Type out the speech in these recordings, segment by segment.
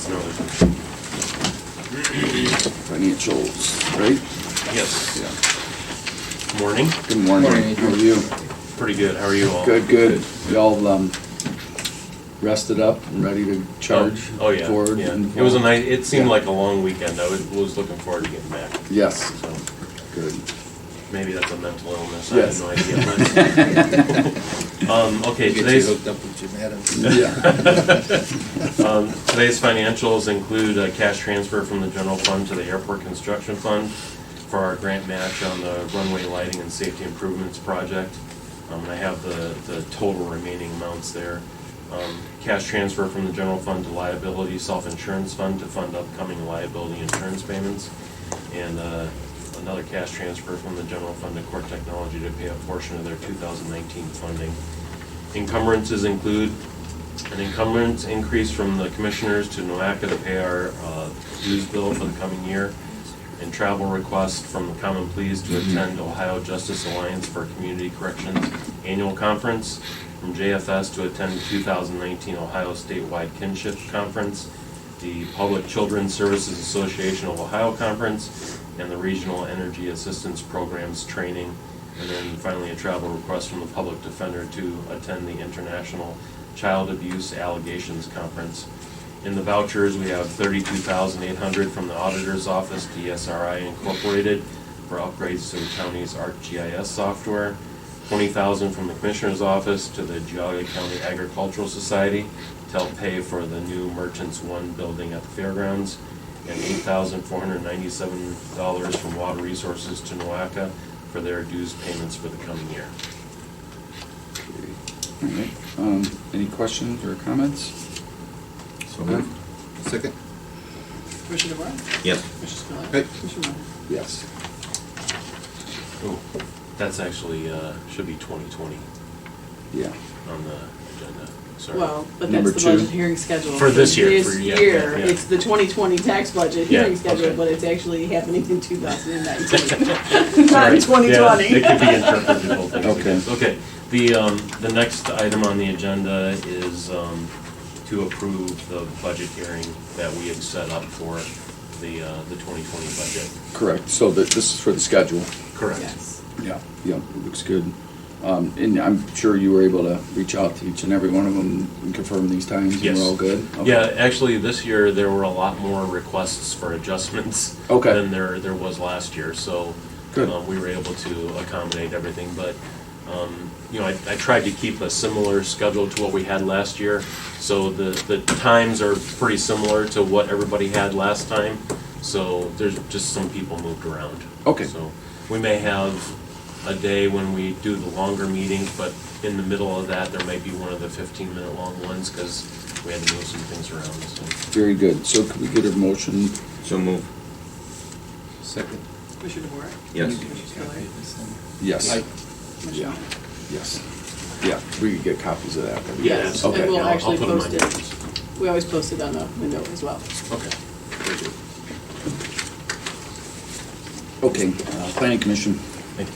It's noted. Financials, right? Yes. Yeah. Morning. Good morning. How are you? Pretty good. How are you all? Good, good. Y'all rested up and ready to charge Oh yeah. forward? Yeah. and It was a forward? nice. It seemed Yeah. like a long weekend. I was looking forward to getting back. Yes, So good. maybe that's a mental illness. Yes. I have no idea. Okay. Today's hooked up with Jim Adams. Yeah. Today's financials include a cash transfer from the general fund to the airport construction fund for our grant match on the runway lighting and safety improvements project. And I have the total remaining amounts there. Cash transfer from the general fund to liability self-insurance fund to fund upcoming liability insurance payments. And another cash transfer from the general fund to Core Technology to pay a portion of their 2019 funding. Encumbrances include an encumbrance increase from the commissioners to NOACA to pay our dues bill for the coming year, and travel request from the Common Pleas to attend Ohio Justice Alliance for Community Corrections Annual Conference, from JFS to attend the 2019 Ohio Statewide Kinship Conference, the Public Children's Services Association of Ohio Conference, and the Regional Energy Assistance Programs Training. And then finally a travel request from the Public Defender to attend the International Child Abuse Allegations Conference. In the vouchers, we have $32,800 from the Auditor's Office to ESRI Incorporated for upgrades to the county's ArcGIS software, $20,000 from the Commissioner's Office to the Geauga County Agricultural Society to help pay for the new Merchants One building at the fairgrounds, and $8,497 from Water Resources to NOACA for their dues payments for the coming year. All right. Any questions or comments? So moved. Second? Commissioner DeWart? Yes. Commissioner Spillier? Hey. Commissioner Moore? Yes. Oh, that's actually, should be 2020 Yeah. on the agenda, sorry. Well, but Number that's the budget two. hearing schedule. For this year, This for- yeah, year, yeah. it's the 2020 tax budget Yeah, hearing schedule, okay. but it's actually happening in 2019. Sorry. Not in 2020. Yeah, it could be interpreted both ways. Okay. Okay, the next item on the agenda is to approve the budget hearing that we have set up for the 2020 budget. Correct. So this is for the schedule. Correct. Yes. Yeah. Yeah, it looks good. And I'm sure you were able to reach out to each and every one of them and confirm these times, and Yes. we're all good? Okay. Yeah, actually, this year, there were a lot more requests for adjustments Okay. than there was last year, so Good. we were able to accommodate everything, but I tried to keep a similar schedule to what we had last year, so the times are pretty similar to what everybody had last time, so there's just some people moved around. Okay. So we may have a day when we do the longer meetings, but in the middle of that, there might be one of the 15-minute long ones, because we had to move some things around, so. Very good. So could we get a motion? So moved. Second? Commissioner DeWart? Yes. Commissioner Spillier? Yes. Commissioner Yeah. Moore? Yes. Yeah, we could get copies of that. That'd be Yeah, good. Yes, Okay. and we'll I'll actually put 'em post on it. yours. We always post it on the window as well. Okay, very good. Okay, Planning Commission. Thank you.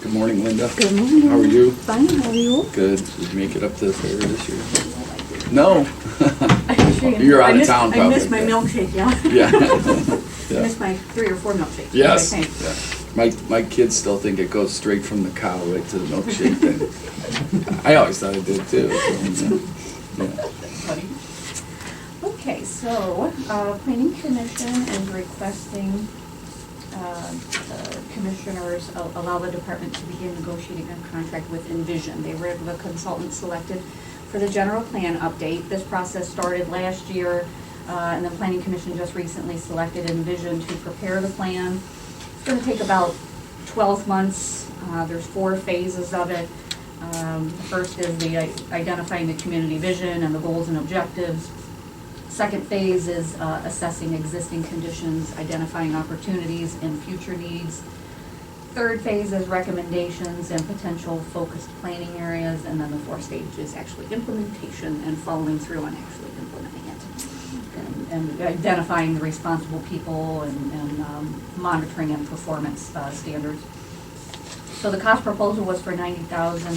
Good morning, Linda. Good morning. How are you? Fine, how are you? Good. Did you make it up to the fair this year? No. Actually, You're out I of missed- town, I probably. missed my milkshake, yeah. Yeah. I missed my 3 or 4 milkshakes. Yes. Okay, thanks. Yeah. My kids still think it goes straight from the cow right to the milkshake thing. I always thought it did too. So, yeah. Buddy? Okay, so, Planning Commission is requesting commissioners allow the department to begin negotiating a contract with Envision. They were the consultant selected for the general plan update. This process started last year, and the Planning Commission just recently selected Envision to prepare the plan. It's going to take about 12 months. There's 4 phases of it. The first is the identifying the community vision and the goals and objectives. Second phase is assessing existing conditions, identifying opportunities and future needs. Third phase is recommendations and potential focused planning areas, and then the 4th stage is actually implementation and following through on actually implementing it. And identifying the responsible people and monitoring and performance standards. So the cost proposal was for $90,000.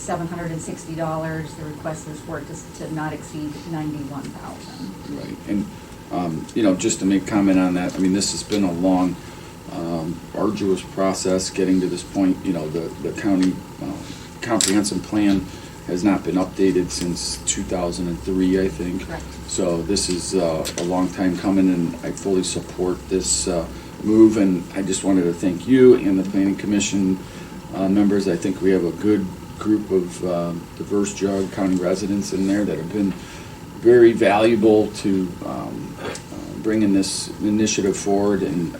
$760. The request is for it to not exceed $91,000. Right, and, you know, just to make comment on that, I mean, this has been a long, arduous process getting to this point. You know, the county comprehensive plan has not been updated since 2003, I think. Correct. So this is a long time coming, and I fully support this move, and I just wanted to thank you and the planning commission members. I think we have a good group of diverse Geauga County residents in there that have been very valuable to bringing this initiative forward, and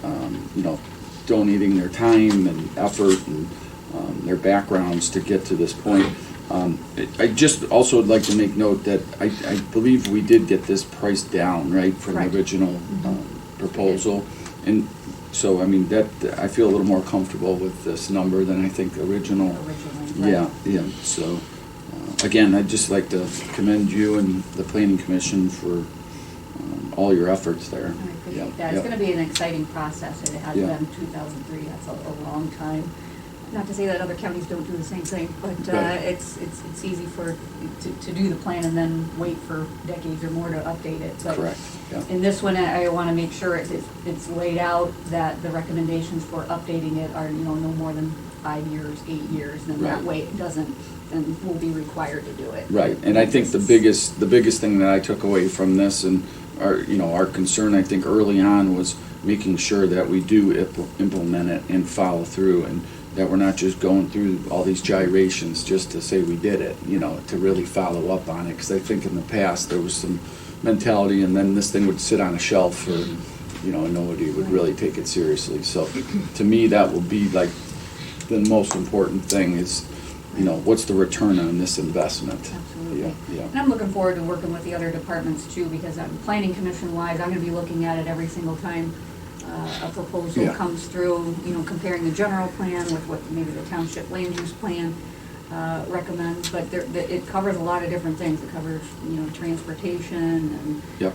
you know, donating their time and effort and their backgrounds to get to this point. I just also would like to make note that I believe we did get this price down, right, from Correct. the original proposal. And so, I mean, that, I feel a little more comfortable with this number than I think original. Originally, Yeah, right. yeah, so, again, I'd just like to commend you and the planning commission for all your efforts there. I Yeah, appreciate that. It's yeah. gonna be an exciting process. It has Yeah. been 2003, that's a long time. Not to say that other counties don't do the same thing, but Right. it's easy to do the plan and then wait for decades or more to update it. But Correct, yeah. in this one, I wanna make sure it's laid out that the recommendations for updating it are, you know, no more than 5 years, 8 years, then that Right. way it doesn't, then we'll be required to do it. Right, and I think the biggest thing that I took away from this, and our, you know, our concern, I think, early on was making sure that we do implement it and follow through, and that we're not just going through all these gyrations just to say we did it, you know, to really follow up on it, because I think in the past, there was some mentality, and then this thing would sit on a shelf for, you know, and nobody would really take it seriously. So, to me, that will be like the most important thing is, you know, what's the return on this investment? Absolutely. Yeah, yeah. And I'm looking forward to working with the other departments too, because planning commission wise, I'm gonna be looking at it every single time a proposal Yeah. comes through, you know, comparing the general plan with what maybe the township land use plan recommends, but it covers a lot of different things. It covers, you know, transportation and Yep.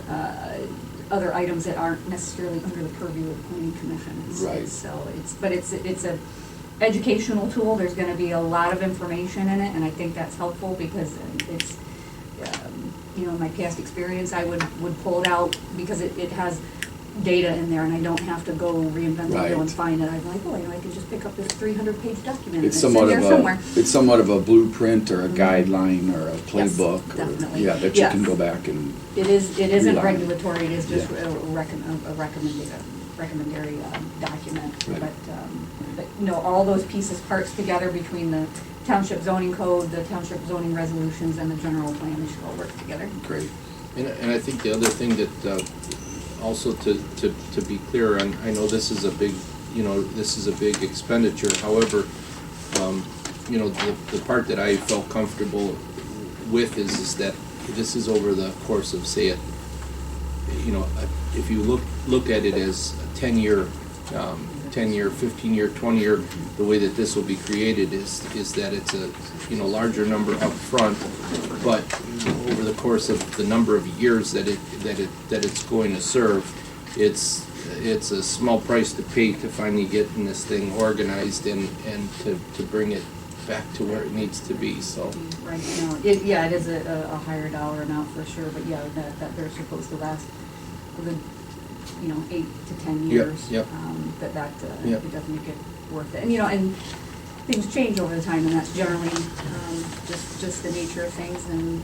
other items that aren't necessarily under the purview of the planning commission. Right. So it's a educational tool. There's gonna be a lot of information in it, and I think that's helpful because it's, you know, in my past experience, I would pull it out because it has data in there, and I don't have to go reinvent the wheel and Right. find it. I'm like, oh, I can just pick up this 300-page document, and It's it's in somewhat there of somewhere. it's somewhat of a blueprint or a Mhm. guideline or a playbook. or- definitely. Yeah, that you Yes. can go back and, It isn't rely on. regulatory, it is just Yeah. a recommendary document. Right. But, you know, all those pieces, parts together between the township zoning code, the township zoning resolutions, and the general plan, they should all work together. great. And I think the other thing that, also to be clear, and I know this is a big, you know, this is a big expenditure, however, you know, the part that I felt comfortable with is that this is over the course of, say, you know, if you look at it as a 10-year, 15-year, 20-year, the way that this will be created is that it's a, you know, larger number up front, but over the course of the number of years that it's going to serve, it's a small price to pay to finally getting this thing organized and to bring it back to where it needs to be, so. Right now, it is a higher dollar amount for sure, but yeah, that they're supposed to last a good, you know, 8 to 10 years. Yep. Yep. It does make it worth it. And, you know, and things change over the time, and that's generally just the nature of things. And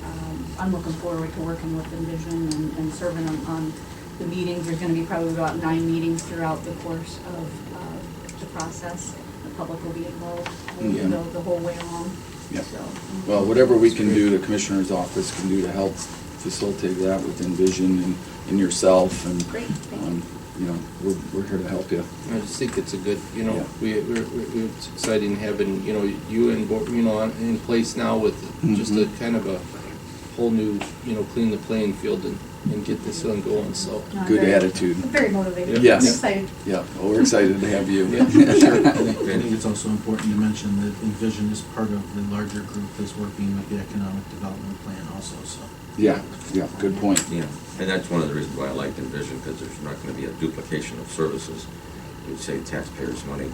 I'm looking forward to working with Envision and serving on the meetings. There's gonna be probably about 9 meetings throughout the course of the process. The public will be involved Yeah. the whole way along. Yep. So, Well, whatever we can do, the commissioner's office can do to help facilitate that with Envision and yourself, and, Great, thank you. you know, we're here to help you. I just think it's a good, you know, Yeah. it's exciting having, you know, you and, you know, in place now with just a kind of a whole new, you know, clean the playing field and get this one going, so. No, I'm Good very- attitude. I'm very motivated. Yes. I'm excited. Yeah, well, we're excited to have you. Yeah, sure. I think it's also important to mention that Envision is part of the larger group that's working with the economic development plan also, so. Yeah, good point. Yeah, and that's one of the reasons why I liked Envision, because there's not gonna be a duplication of services. It would save taxpayers money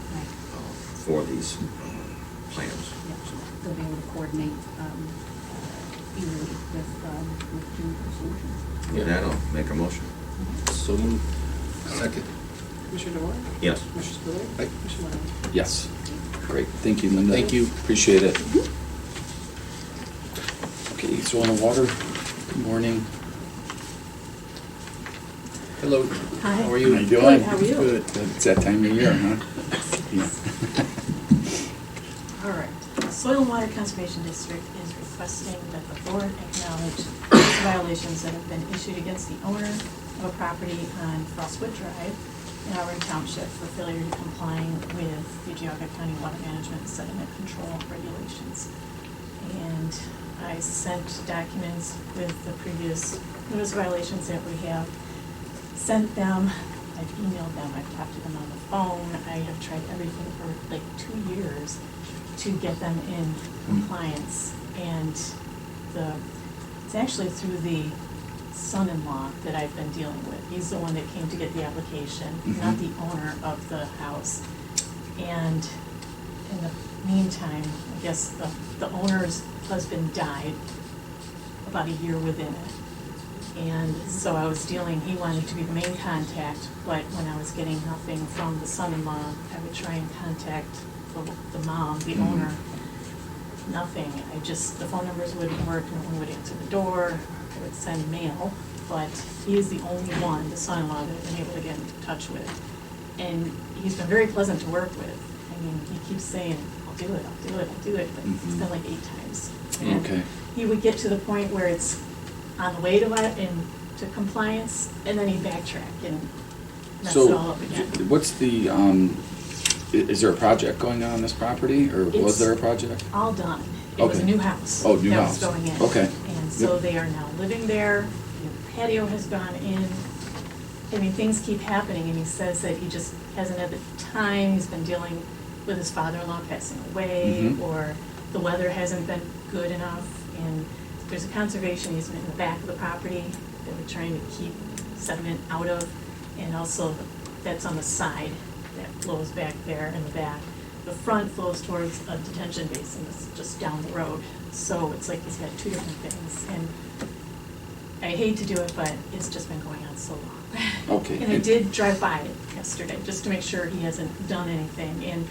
for these plans. So, they'll be able to coordinate easily with Juniper Solutions. With that, I'll make a motion. So moved. Second. Commissioner DeWart? Yes. Commissioner Spillier? Aye. Commissioner Lennon? Yes. Great, thank you, Linda. Thank you. Appreciate it. Okay, so on the water, good morning. Hello. Hi. How are you? How you doing? Good, how are you? Good. It's that time of year, huh? Yeah. All right. The Soil and Water Conservation District is requesting that the board acknowledge violations that have been issued against the owner of a property on Frostwood Drive in Auburn Township for failure to comply with the Geauga County Water Management and Sediment Control regulations. And I sent documents with the previous notice violations that we have sent them. I've emailed them, I've talked to them on the phone, I have tried everything for like 2 years to get them in compliance. And it's actually through the son-in-law that I've been dealing with. He's the one that came to get the application, not the owner of the house. And in the meantime, I guess the owner's husband died about a year within it. And so I was he wanted to be the main contact, but when I was getting nothing from the son-in-law, I would try and contact the mom, the owner, nothing. The phone numbers wouldn't work, no one would answer the door, I would send mail, but he is the only one, the son-in-law, that I've been able to get in touch with. And he's been very pleasant to work with. I mean, he keeps saying, I'll do it, I'll do it, I'll do it, but it's been like 8 times. And Okay. he would get to the point where it's on the way to compliance, and then he'd backtrack and mess it all up again. What's the, is there a project going on this property, or was It's there a project? all done. It was a Okay. new house. Oh, new that house. was going in. Okay. And so Yep. they are now living there, the patio has gone in. I mean, things keep happening, and he says that he just hasn't had the time, he's been dealing with his father-in-law passing away, Mhm. or the weather hasn't been good enough, and there's a conservation easement in the back of the property that we're trying to keep sediment out of, and also that's on the side that flows back there in the back. The front flows towards a detention basin that's just down the road, so it's like he's got 2 different things, and I hate to do it, but it's just been going on so long. Okay. And I did drive by it yesterday, just to make sure he hasn't done anything, and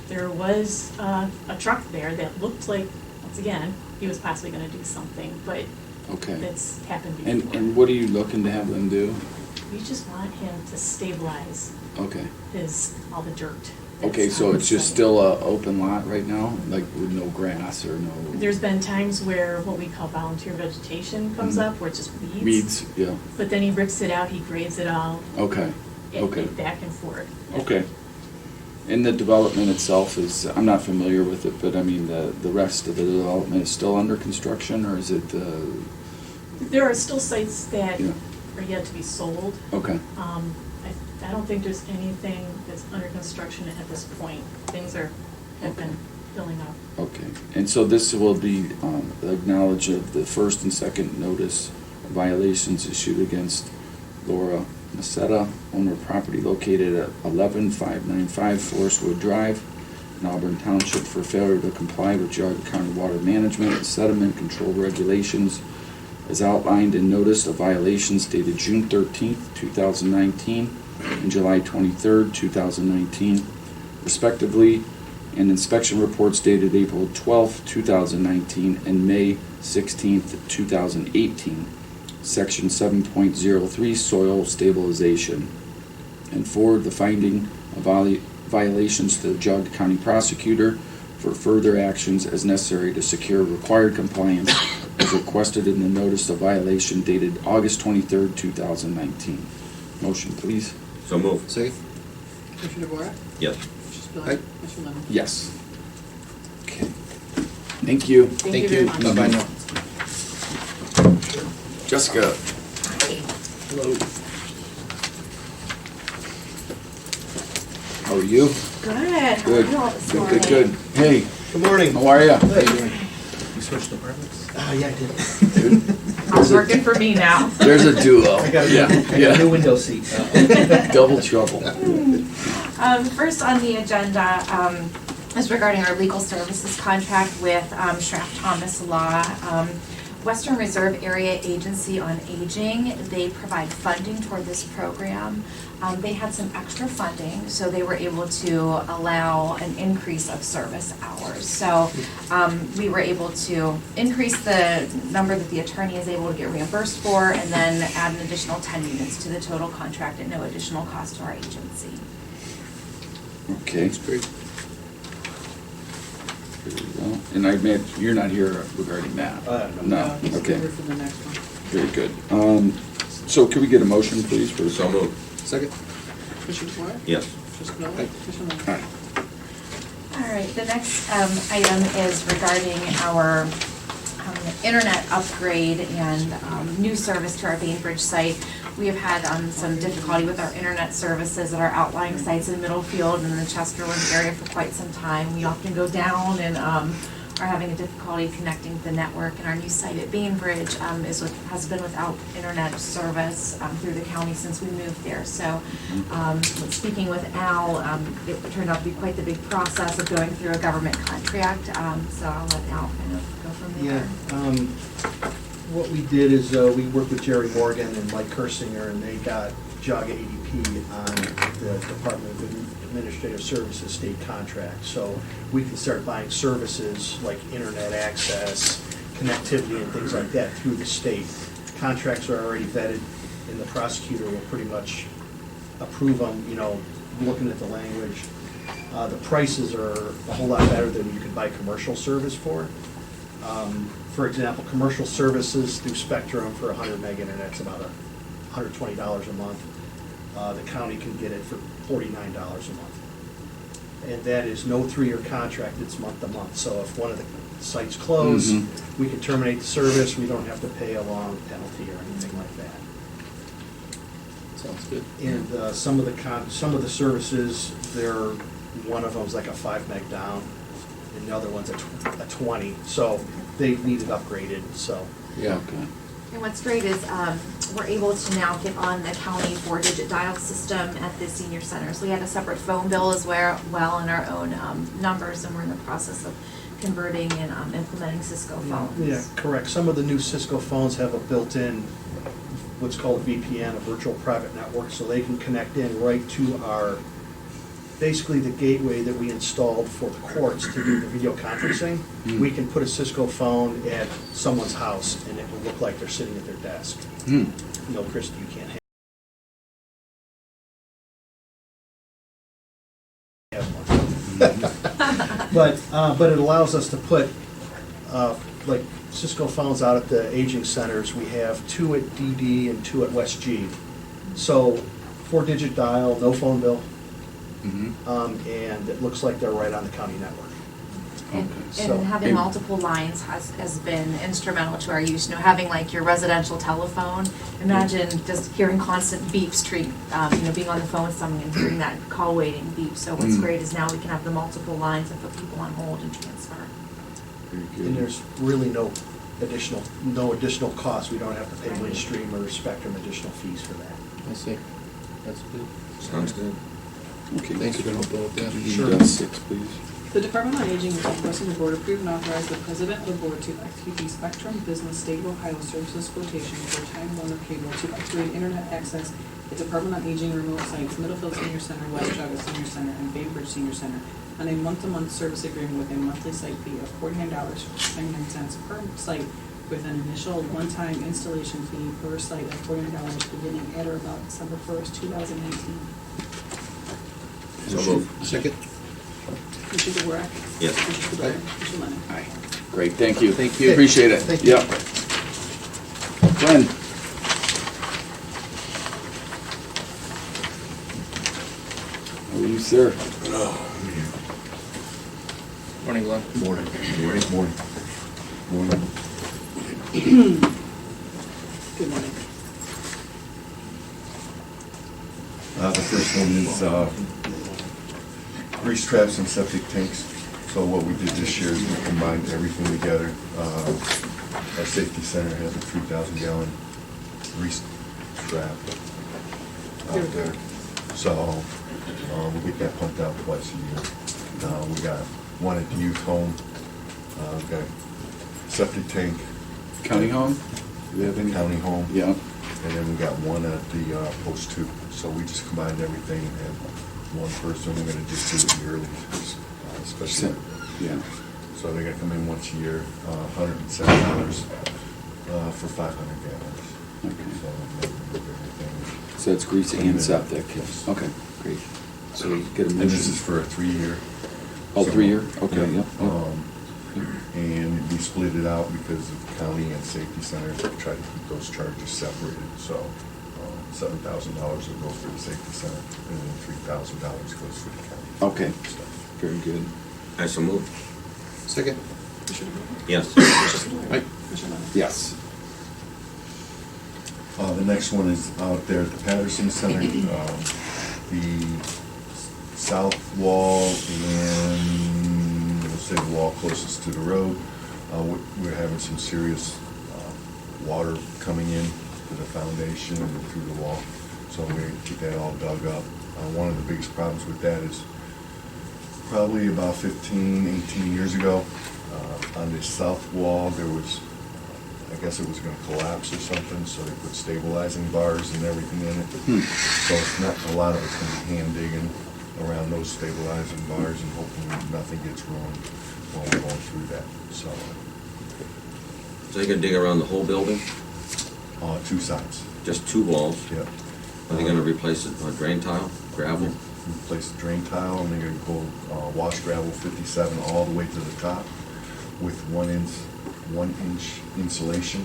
there was a truck there that looked like, once again, he was possibly gonna do something, but Okay. that's happened before. And what are you looking to have them do? We just want him to stabilize Okay. all the dirt. Okay, that's so on it's the just site. still a open lot right now, like with no grass or no? There's been times where what we call volunteer vegetation comes Mhm. up, where it's just weeds. Weeds, yeah, But then he rips it out, he grades it all, okay, okay, back and forth. okay. And the development itself is, I'm not familiar with it, but I mean, the rest of the development is still under construction, or is it, There are still sites that Yeah. are yet to be sold. okay, I don't think there's anything that's under construction at this point. Things have been filling up. okay. And so this will be acknowledged of the first and second notice violations issued against Laura Macetta, owner of property located at 11595 Forestwood Drive in Auburn Township for failure to comply with Geauga County Water Management and Sediment Control regulations as outlined in notice of violations dated June 13th, 2019 and July 23rd, 2019, respectively, and inspection reports dated April 12th, 2019 and May 16th, 2018. Section 7.03 Soil Stabilization, and forward the finding of violations to the Geauga County Prosecutor for further actions as necessary to secure required compliance as requested in the notice of violation dated August 23rd, 2019. Motion, please. So move. Second? Commissioner DeWart? Yes. Commissioner Aye. Spillier? Commissioner Lennon? Yes. Okay. Thank you. Thank you very much. Bye-bye now. Jessica. Hello. How are you? Good. Good. How are you all this Good, morning? good, good. Hey, Good morning. how are you? You switched departments? Yeah, I did. It's working for me now. There's a duo. I got Yeah, a new yeah. window seat. Double trouble. First on the agenda, is regarding our legal services contract with Shraff Thomas Law. Western Reserve Area Agency on Aging, they provide funding toward this program. They had some extra funding, so they were able to allow an increase of service hours. So we were able to increase the number that the attorney is able to get reimbursed for, and then add an additional 10 units to the total contract at no additional cost to our agency. Okay. That's great. Very well. And I imagine you're not here regarding that? No, He's okay, here for the next one. very good. So could we get a motion, please, for? So moved. Second? Commissioner DeWart? Yes. Commissioner Spillier? Aye. Commissioner Lennon? All right. All right, the next item is regarding our internet upgrade and new service to our Bainbridge site. We have had some difficulty with our internet services at our outlying sites in Middlefield and the Chesterland area for quite some time. We often go down and are having a difficulty connecting to the network. And our new site at Bainbridge has been without internet service through the county since we moved there. So speaking with Al, it turned out to be quite the big process of going through a government contract. So I'll let Al kind of go from there. Yeah, what we did is we worked with Jerry Morgan and Mike Kersinger, and they got Geauga ADP on the Department of Administrative Services state contract. So we can start buying services like internet access, connectivity, and things like that through the state. Contracts are already vetted, and the prosecutor will pretty much approve them, you know, looking at the language. The prices are a whole lot better than you could buy commercial service for. For example, commercial services through Spectrum for 100 meg internet's about $120 a month. The county can get it for $49 a month. And that is no 3-year contract, it's month to month. So if one of the sites close, we can terminate the service, we don't have to pay a long penalty or anything like that. Sounds good. And some of the services, one of them's like a 5 meg down, and the other one's a 20. So they needed upgraded, so. Yeah. Okay. And what's great is we're able to now get on the county 4-digit dial system at the senior centers. We had a separate phone bill as well and our own numbers, and we're in the process of converting and implementing Cisco phones. Yeah, correct. Some of the new Cisco phones have a built-in, what's called VPN, a virtual private network, so they can connect in right to our, basically the gateway that we installed for the courts to do the video conferencing. We can put a Cisco phone at someone's house, and it will look like they're sitting at their desk. No, Christie, you can't have one. But it allows us to put, like Cisco phones out at the aging centers. We have 2 at DD and 2 at West G. So 4-digit dial, no phone bill. And it looks like they're right on the county network. And, So- and having multiple lines has been instrumental to our use. You know, having like your residential telephone, imagine just hearing constant beeps, being on the phone with someone and hearing that call waiting beep. So what's great is now we can have the multiple lines and put people on hold and transfer. Very And good. there's really no additional cost. We don't have to pay Windstream or Spectrum additional fees for that. I see. That's good. Sounds good. Okay. Thanks for helping with that. Sure. 6, please. The Department on Aging is requesting the board approve and authorize the president of the board to execute the Spectrum Business State of Ohio Services quotation for Time Warner Cable to upgrade internet access at Department on Aging remote sites, Middlefield Senior Center, West Geauga Senior Center, and Bainbridge Senior Center, on a month-to-month service agreement with a monthly site fee of $49.99 per site, with an initial one-time installation fee per site of $49 beginning at or about December 1st, 2019. So moved. Second? Commissioner DeWart? Yes. Commissioner Spillier? Commissioner Lennon? Aye. Great, thank you. Thank you. Appreciate it. Thank you. Yep. Glenn? How are you, sir? Morning, Glenn. Morning. Morning. Good morning. The first one is grease traps and septic tanks. So what we did this year is we combined everything together. Our safety center has a 3,000-gallon grease trap out there. So we get that pumped out twice a year. We got one at the youth home, we've got septic tank. County home? Do we have any? County home. Yeah, And then we got one at the post two. So we just combined everything and had one person. We're gonna just do it yearly, especially. yeah. So they're gonna come in once a year, $107 for 500 gallons. Okay. So everything. So it's greasy and septic? Yes. Okay, great. So we get a And this is for a 3-year. Oh, 3-year? Okay, Yeah. yep. And we split it out because of county and safety centers, we try to keep those charges separated. So $7,000 will go for the safety center, and then $3,000 goes for the county. Okay, Stuff. very good. I so move. Second? Commissioner Rea? Yes. Commissioner Spillier? Aye. Commissioner Lennon? Yes. The next one is out there at the Patterson Center, the south wall and, we'll say the wall closest to the road. We're having some serious water coming in to the foundation and through the wall, so we're going to get that all dug up. One of the biggest problems with that is probably about 15, 18 years ago, on the south wall, there was, I guess it was gonna collapse or something, so they put stabilizing bars and everything in it. So it's not, a lot of it's gonna be hand digging around those stabilizing bars and hoping nothing gets ruined while we're going through that, so. So you can dig around the whole building? 2 sides, Just 2 walls? yep. Are they gonna replace it with drain tile, gravel? Replace the drain tile, and they're gonna go wash gravel 57 all the way to the top with 1-inch insulation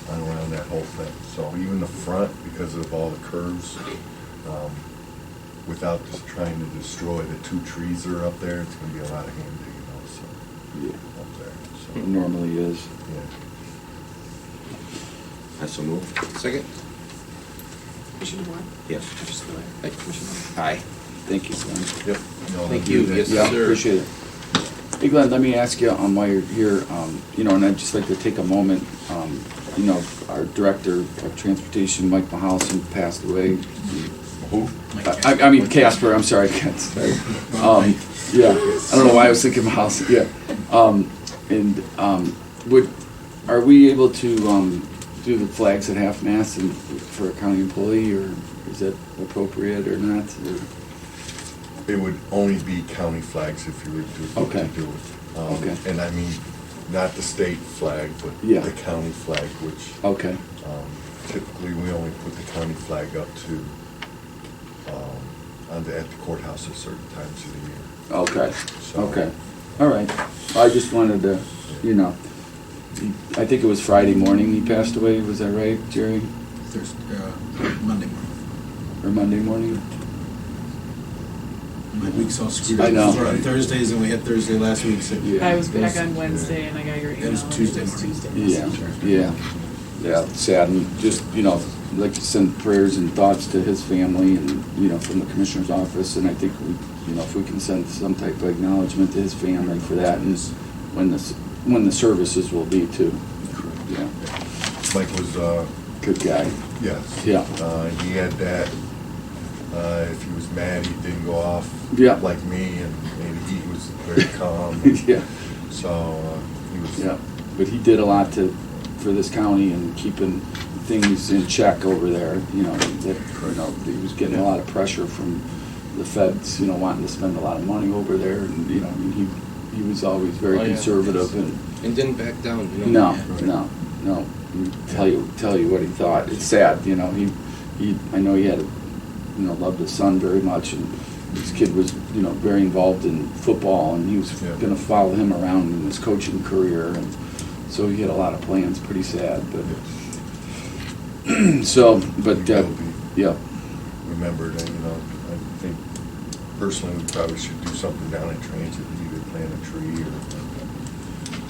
around that whole thing. So even the front, because of all the curves, without just trying to destroy the 2 trees that are up there, it's gonna be a lot of hand digging also Yeah, up there. it So, normally is. yeah. I so move. Second? Commissioner DeBoer? Yes. Commissioner Spillier? Aye. Commissioner Lennon? Aye. Thank you, Glenn. Yep. No, Thank I'll you. do that. Yes, Yeah, sir. appreciate it. Hey Glenn, let me ask you, while you're here, and I'd just like to take a moment, our Director of Transportation, Mike Mahalson, passed away. Who? I mean Casper, I'm sorry, sorry. Yeah, I don't know why I was thinking Mahalson, yeah. Are we able to, do the flags at half-mast and for a county employee, or is that appropriate or not? Or- It would only be county flags if you were to Okay. do it. Okay. And I mean, not the state flag, but Yeah. the county flag, which Okay, typically we only put the county flag up to, at the courthouse at certain times of the year. okay, So- okay, all right. I just wanted to, I think it was Friday morning he passed away, was that right, Jerry? Thursday, Monday morning. Or Monday morning? My week's all screwed I up. know. We're on Thursdays, and we had Thursday last week, so. Yeah. I was back on Wednesday and I got your email. It was and Tuesday was morning. Tuesday. Yeah, sad, and just, like to send prayers and thoughts to his family and, from the Commissioner's office, and I think if we can send some type of acknowledgement to his family for that, and when the services will be too. Yeah, Mike was, good guy. yes. Yeah. He had that, if he was mad, he didn't go off Yeah. like me, and he was very calm. Yeah, So, he was. yeah, but he did a lot for this county and keeping things in check over there, he was getting a lot of pressure from the feds, wanting to spend a lot of money over there, and, he was always very Oh, yeah. conservative and, And didn't back down, no, Yeah. no, tell you what he thought. It's sad, I know he had, loved his son very much, and this kid was, very involved in football, and he was Yeah. gonna follow him around in his coaching career, and so he had a lot of plans, pretty sad, but, so, but, He will be yeah, remembered, and, I think personally, we probably should do something down in transit, either plant a tree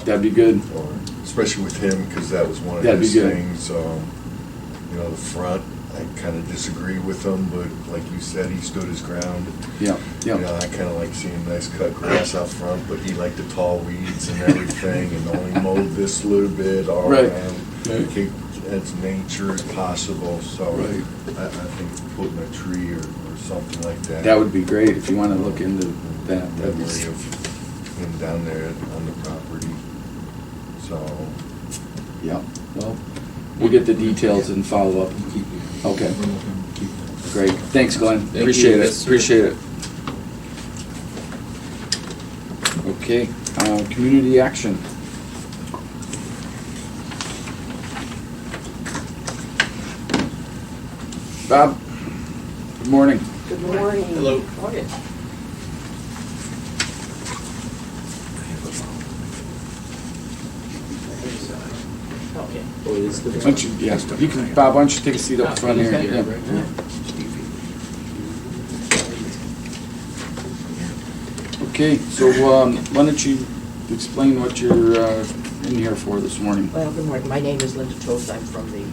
that'd be good. or especially with him, because that was one of That'd be his good. things. The front, I kind of disagree with him, but like you said, he stood his ground. Yeah, yeah. I kind of like seeing nice cut grass out front, but he liked the tall weeds and everything, and only mowed this little bit all Right. around. Right. Keep as nature as possible, so Right. I think putting a tree or something like that. That would be great if you wanna look into that. That'd be- Memory of and down there on the property, so. Yeah, well, we'll get the details and follow up. Keep it. Okay. We're looking to keep that. Great, thanks Glenn, Thank you. appreciate Yes, it, sir. appreciate it. Okay, community action. Bob, good morning. Good morning. Hello. Morning. Okay. Why don't you, yeah, you can, Bob, why don't you take a seat up front here? Yeah. Okay, so, why don't you explain what you're, in here for this morning? Well, good morning. My name is Linda Toth. I'm from the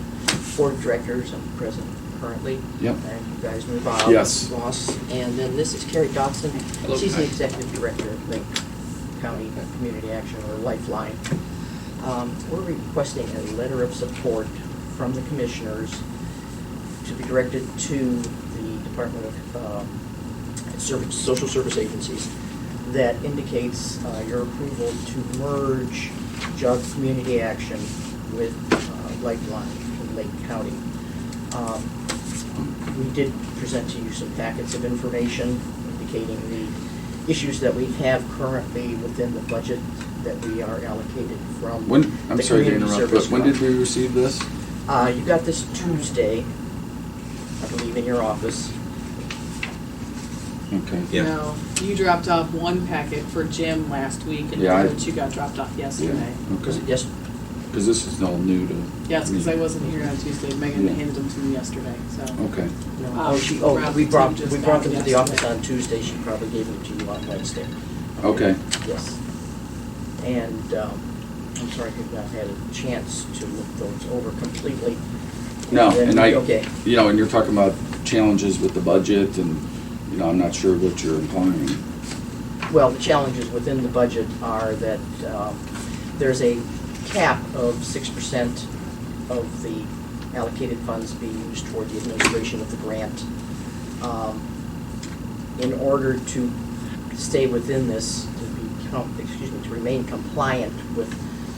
Board of Directors. I'm present currently. Yep. And you guys know Bob. Yes. Ross. And then this is Carrie Dotson. Hello. She's Hi. the Executive Director of Lake County Community Action, or Lifeline. We're requesting a letter of support from the commissioners to be directed to the Department of Social Service Agencies that indicates your approval to merge Geauga Community Action with Lifeline in Lake County. We did present to you some packets of information indicating the issues that we have currently within the budget that we are allocated from When, I'm the sorry to Community interrupt, Service but when did Fund. we receive this? You got this Tuesday, I believe, in your office. Okay. Yeah. No, you dropped off one packet for Jim last week, and Yeah, I- the two got dropped off yesterday. Was Okay, it yes? because this is all new to. Yes, because I me. wasn't here on Tuesday. Megan Yeah. handed them to me yesterday, so. Okay, We Ralph brought just them got to the yesterday. office on Tuesday. She probably gave them to you on Wednesday. okay. Yes. And I'm sorry I have not had a chance to look those over completely. No, and I, Okay. you know, and you're talking about challenges with the budget and, you know, I'm not sure what you're implying. Well, the challenges within the budget are that there's a cap of 6% of the allocated funds being used toward the administration of the grant. In order to stay within this, to remain compliant with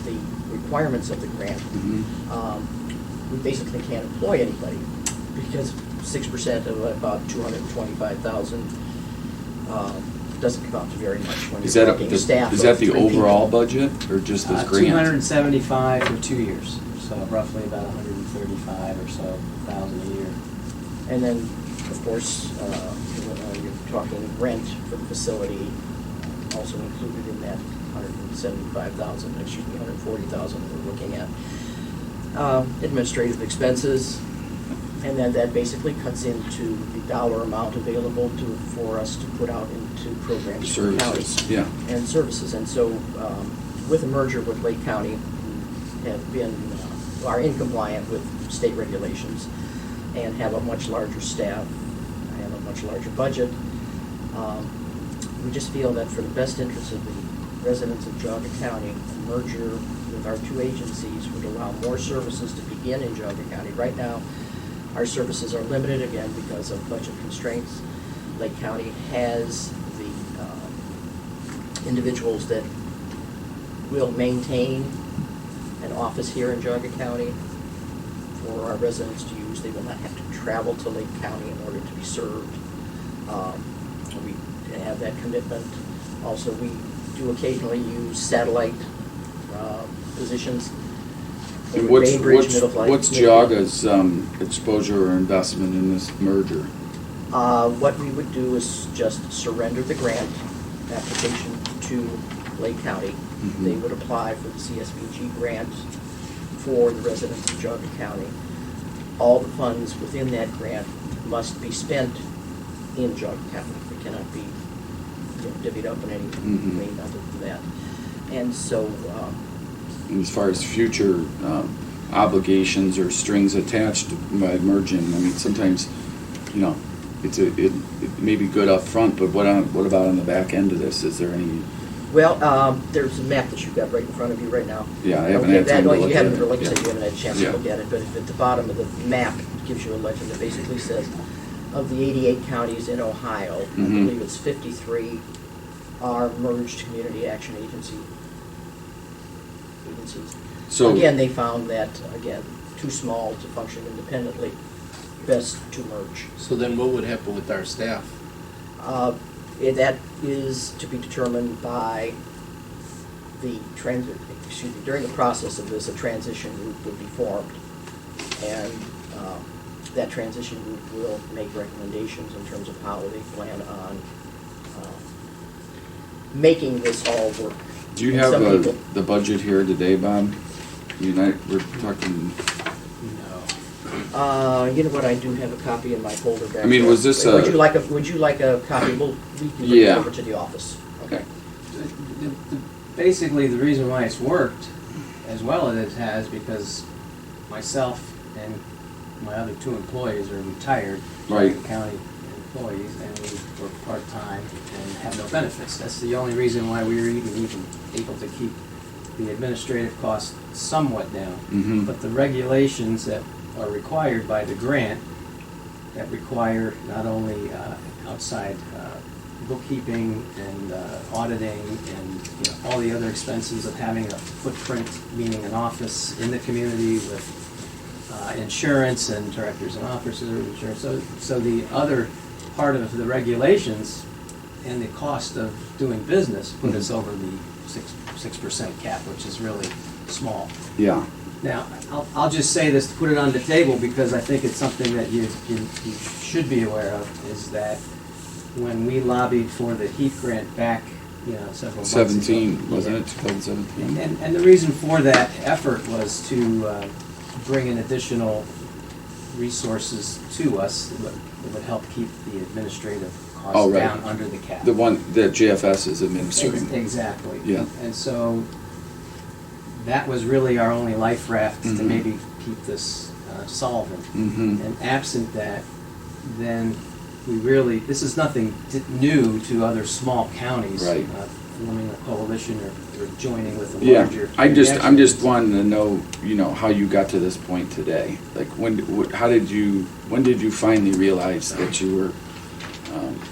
the requirements of the grant, we basically can't employ anybody because 6% of about 225,000 doesn't come out to very much when Is you're that, talking staff is that of the 3 people. overall budget or just this grant? 275 for 2 years, so roughly about 135 or so thousand a year. And then, of course, you're talking rent for the facility, also included in that 175,000, excuse me, 140,000 we're looking at. Administrative expenses, and then that basically cuts into the dollar amount available for us to put out into programs for the county. Services, yeah. And services, and so with a merger with Lake County, we have been, are in compliant with state regulations and have a much larger staff, and a much larger budget. We just feel that for the best interest of the residents of Geauga County, a merger with our 2 agencies would allow more services to begin in Geauga County. Right now, our services are limited again because of budget constraints. Lake County has the individuals that will maintain an office here in Geauga County for our residents to use. They will not have to travel to Lake County in order to be served. We have that commitment. Also, we do occasionally use satellite positions. And in what's, Bainbridge, Middle Flight, what's maybe. Geauga's exposure or investment in this merger? What we would do is just surrender the grant application to Lake County. Mhm. They would apply for the CSBG grant for the residents of Geauga County. All the funds within that grant must be spent in Geauga County. They cannot be, divvied up in any Mhm. way other than that. And so, And as far as future obligations or strings attached by merging, I mean, sometimes, you know, it may be good up front, but what about on the back end of this? Is there any? well, there's a map that you've got right in front of you right now. Yeah, I haven't Okay, had time to that- look you at haven't, it. like I said, Yeah. you haven't had a chance Yeah. to look at it, but at the bottom of the map, it gives you a legend that basically says, of the 88 counties in Ohio, I Mhm. believe it's 53 our merged community action agencies. So. Again, they found that, again, too small to function independently, best to merge. So then what would happen with our staff? That is to be determined by the during the process of this, a transition group would be formed. And that transition group will make recommendations in terms of how they plan on making this all work. Do you And have some people- the budget here today, Bob? We're talking, No. You know what, I do have a copy in my folder back I mean, there. was this Would a- you like a copy? We can bring it Yeah. over to the office. Okay. Basically, the reason why it's worked as well as it has, because myself and my other two employees are retired Right. Geauga County employees, and we work part-time and have no benefits. That's the only reason why we were even able to keep the administrative costs somewhat down. Mhm. But the regulations that are required by the grant, that require not only outside bookkeeping and auditing and all the other expenses of having a footprint, meaning an office in the community with insurance and directors and officers of insurance. So the other part of the regulations and the cost of doing business put us over the 6% cap, which is really small. yeah, Now, I'll just say this to put it on the table because I think it's something that you should be aware of, is that when we lobbied for the HEAP grant back, several months ago. 17, wasn't Yeah. it, 2017? And the reason for that effort was to bring in additional resources to us that would help keep the administrative Oh, costs right. down under the cap. The one that JFS is administering. Exactly. Yeah. And so that was really our only life raft to Mhm. maybe keep this solvent. Mhm. And absent that, then we really, this is nothing new to other small counties. Right. Forming a coalition or joining with a Yeah, larger. I'm just action. wanting to know, how you got to this point today. Like, when did you finally realize that you were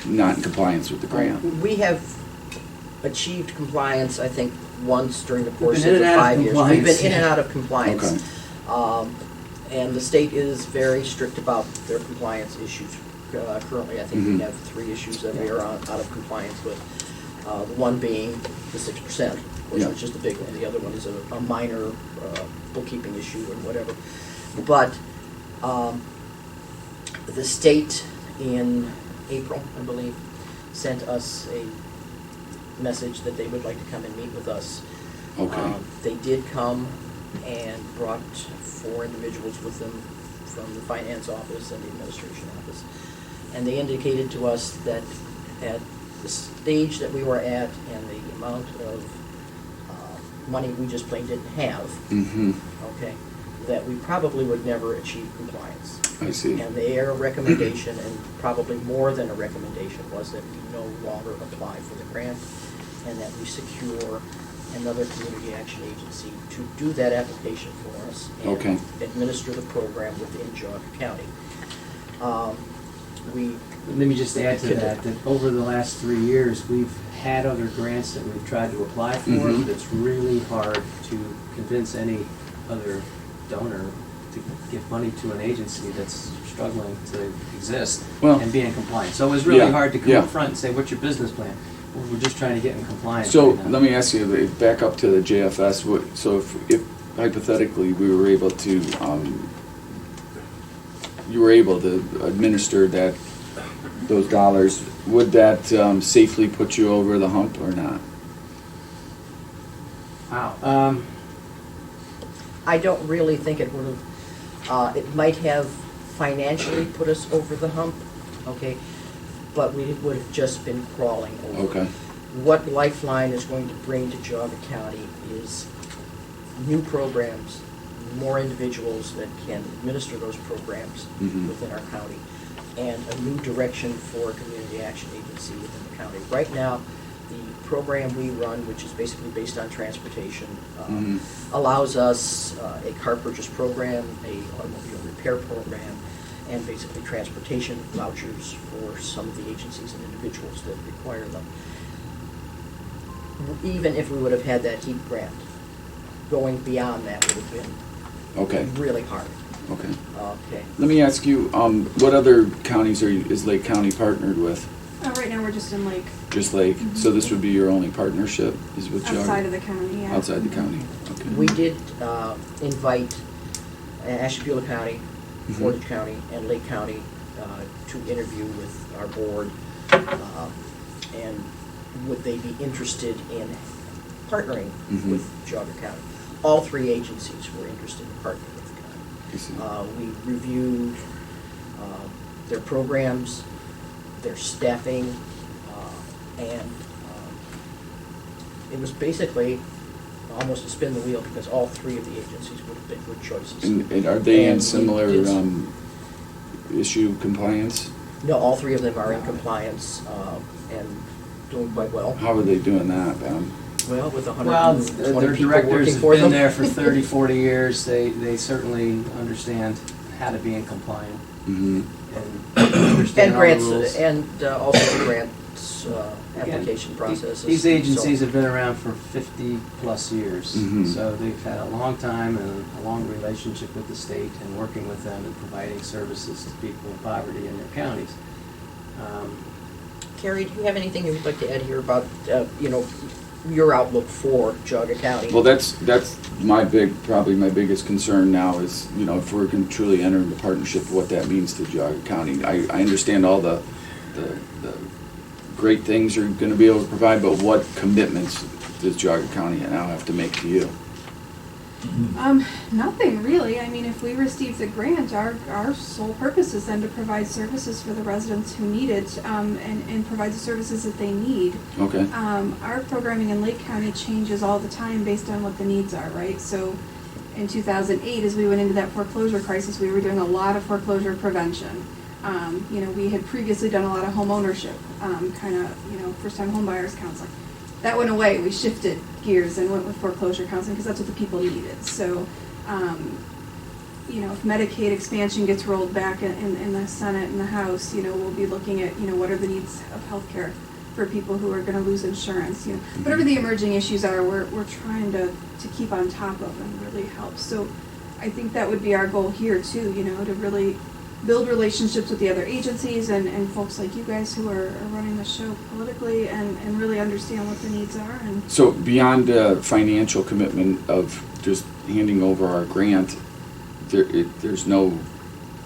not in compliance with the grant? We have achieved compliance, I think, once during the We've course been of in the and out of 5 years. We've compliance, been in and yeah. out of compliance. Okay. And the state is very strict about their compliance issues. Currently, I think we Mhm. have 3 issues that we are out of compliance with. The one being the 6%, Yeah. which is the big one. The other one is a minor bookkeeping issue and whatever. But the state in April, I believe, sent us a message that they would like to come and meet with us. Okay. They did come and brought 4 individuals with them from the finance office and the administration office. And they indicated to us that at the stage that we were at and the amount of money we just plain didn't have, Mm-hmm, okay, that we probably would never achieve compliance. I see. And their recommendation, and probably more than a recommendation, was that we no longer apply for the grant and that we secure another community action agency to do that application for us Okay. and administer the program within Geauga County. Let me just add to that over the last 3 years, we've had other grants that we've tried to apply for, Mhm. but it's really hard to convince any other donor to give money to an agency that's struggling to exist Well, and be in compliance. So it was really yeah, hard to come yeah. up front and say, what's your business plan? Well, we're just trying to get in compliance. So, right now. let me ask you, back up to the JFS, so if hypothetically we were able to, you were able to administer those dollars, would that safely put you over the hump or not? Wow. I don't really think it would have, it might have financially put us over the hump, okay? But we would have just been crawling over. Okay. What Lifeline is going to bring to Geauga County is new programs, more individuals that can administer those programs Mhm. within our county, and a new direction for a community action agency within the county. Right now, the program we run, which is basically based on transportation, Mhm. allows us a car purchase program, a automobile repair program, and basically transportation vouchers for some of the agencies and individuals that require them. even if we would have had that HEAP grant, going beyond that would have been Okay, really hard. okay. Okay. Let me ask you, what other counties is Lake County partnered with? Right now, we're just in Lake, Just Lake? So this would be your only partnership, is with Geauga? outside of the county, yeah. Outside the county, okay. We did invite Ashtabula County, Mhm. Portage County, and Lake County to interview with our board. And would they be interested in partnering Mhm. with Geauga County? All three agencies were interested in partnering with the I see. county. We reviewed their programs, their staffing, and it was basically almost a spin the wheel because all three of the agencies would have been good choices. And are they in And we similar did- issue compliance? No, all three of them are in compliance and doing quite well. How are they doing that, Ben? Well, with Well, 120 their people directors working have for been them. there for 30, 40 years. They certainly understand how to be in compliant Mm-hmm. and understand And all the grants, rules. and also the grants Again, application processes. These agencies So- have been around for 50-plus years. Mhm. So they've had a long time and a long relationship with the state and working with them and providing services to people in poverty in their counties. Carrie, do you have anything you would like to add here about, your outlook for Geauga County? Well, that's probably my biggest concern now is, if we're going to truly enter into partnership, what that means to Geauga County. I understand all the great things you're going to be able to provide, but what commitments does Geauga County now have to make to you? Nothing really. I mean, if we receive the grant, our sole purpose is then to provide services for the residents who need it, and provide the services that they need. Okay. Our programming in Lake County changes all the time based on what the needs are, right? So in 2008, as we went into that foreclosure crisis, we were doing a lot of foreclosure prevention. We had previously done a lot of home ownership, first-time home buyers counseling. That went away. We shifted gears and went with foreclosure counseling because that's what the people needed. So, if Medicaid expansion gets rolled back in the Senate and the House, we'll be looking at, what are the needs of healthcare for people who are going to lose insurance. Whatever the emerging issues are, we're trying to keep on top of and really help. So, I think that would be our goal here too. To really build relationships with the other agencies and folks like you guys who are running the show politically and really understand what the needs are. And So beyond financial commitment of just handing over our grant, there's no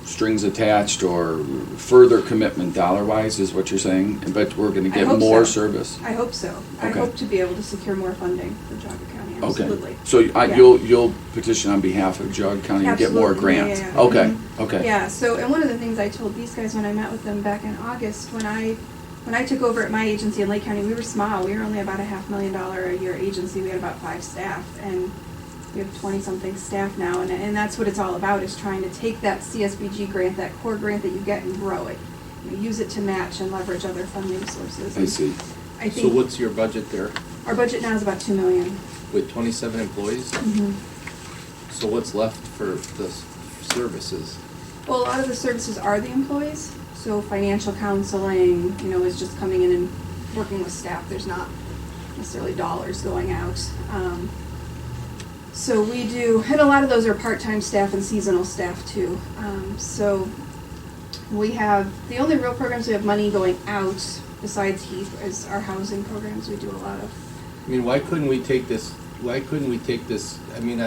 strings attached or further commitment dollar-wise is what you're saying? But we're going to I get hope more so. service? I hope so. I Okay. hope to be able to secure more funding for Geauga County, absolutely. Okay. So Yeah. you'll petition on behalf of Geauga County and get more Absolutely. grants? Yeah. Okay, Mhm. okay. Yeah, and one of the things I told these guys when I met with them back in August, when I took over at my agency in Lake County, we were small. We were only about a $500,000 a year agency. We had about 5 staff, and we have 20-something staff now, and that's what it's all about, is trying to take that CSBG grant, that core grant that you get, and grow it. Use it to match and leverage other funding sources. I see. I So think what's your budget there our budget now is about $2 million. with 27 employees? Mhm. So what's left for the services? Well, a lot of the services are the employees, so financial counseling, is just coming in and working with staff. There's not necessarily dollars going out. So we do, and a lot of those are part-time staff and seasonal staff too. So we have, the only real programs we have money going out besides HEAP is our housing programs. We do a lot of. I mean, why couldn't we take this, I mean,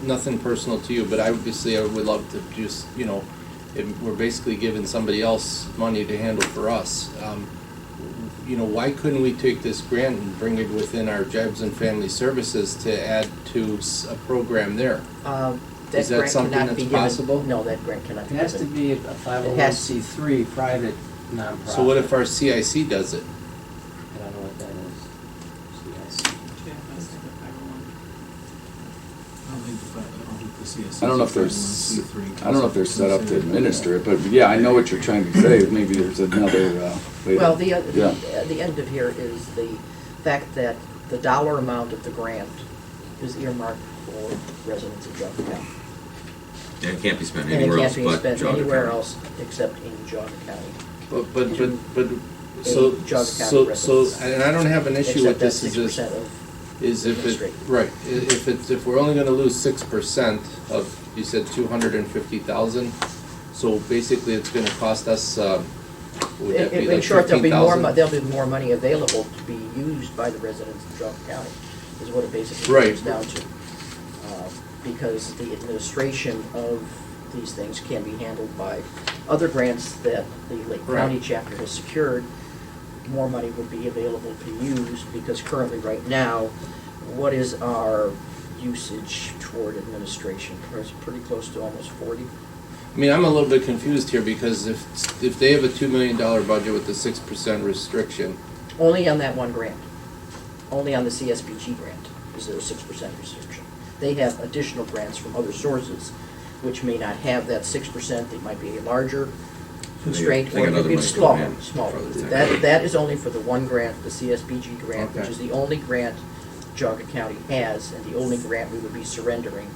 nothing personal to you, but obviously I would love to just, if we're basically giving somebody else money to handle for us. Why couldn't we take this grant and bring it within our Jobs and Family Services to add to a program there? Is that grant something cannot that's be given- possible? No, that grant cannot It be has to given. be a 501c3 private nonprofit. So what if our CIC does it? I don't know what that is. CIC. I don't know if they're set up to administer it, but yeah, I know what you're trying to say. Maybe there's another way. Well, yeah. the end of here is the fact that the dollar amount of the grant is earmarked for residents of Geauga County. And it can't be spent And it anywhere can't else be but spent Geauga anywhere County. else except in Geauga County. But So, Geauga County residents. and I don't have an issue with Except that this, six percent of is if it, administrative. right, if we're only gonna lose 6% of, you said 250,000, so basically it's gonna cost us, would that be In like short, there'll be more, 15,000? there'll be more money available to be used by the residents of Geauga County, is what it basically Right. comes down to. Because the administration of these things can be handled by other grants that the Lake Right. County chapter has secured. More money would be available to use, because currently, right now, what is our usage toward administration? It's pretty close to almost 40. I mean, I'm a little bit confused here, because if they have a $2 million budget with a 6% restriction, Only on that one grant. Only on the CSBG grant is there a 6% restriction. They have additional grants from other sources, which may not have that 6%. They might be a larger constraint, they or got it other may be money smaller. coming in Smaller. for other things. That is only for the one grant, the CSBG grant, which Okay. is the only grant Geauga County has, and the only grant we would be surrendering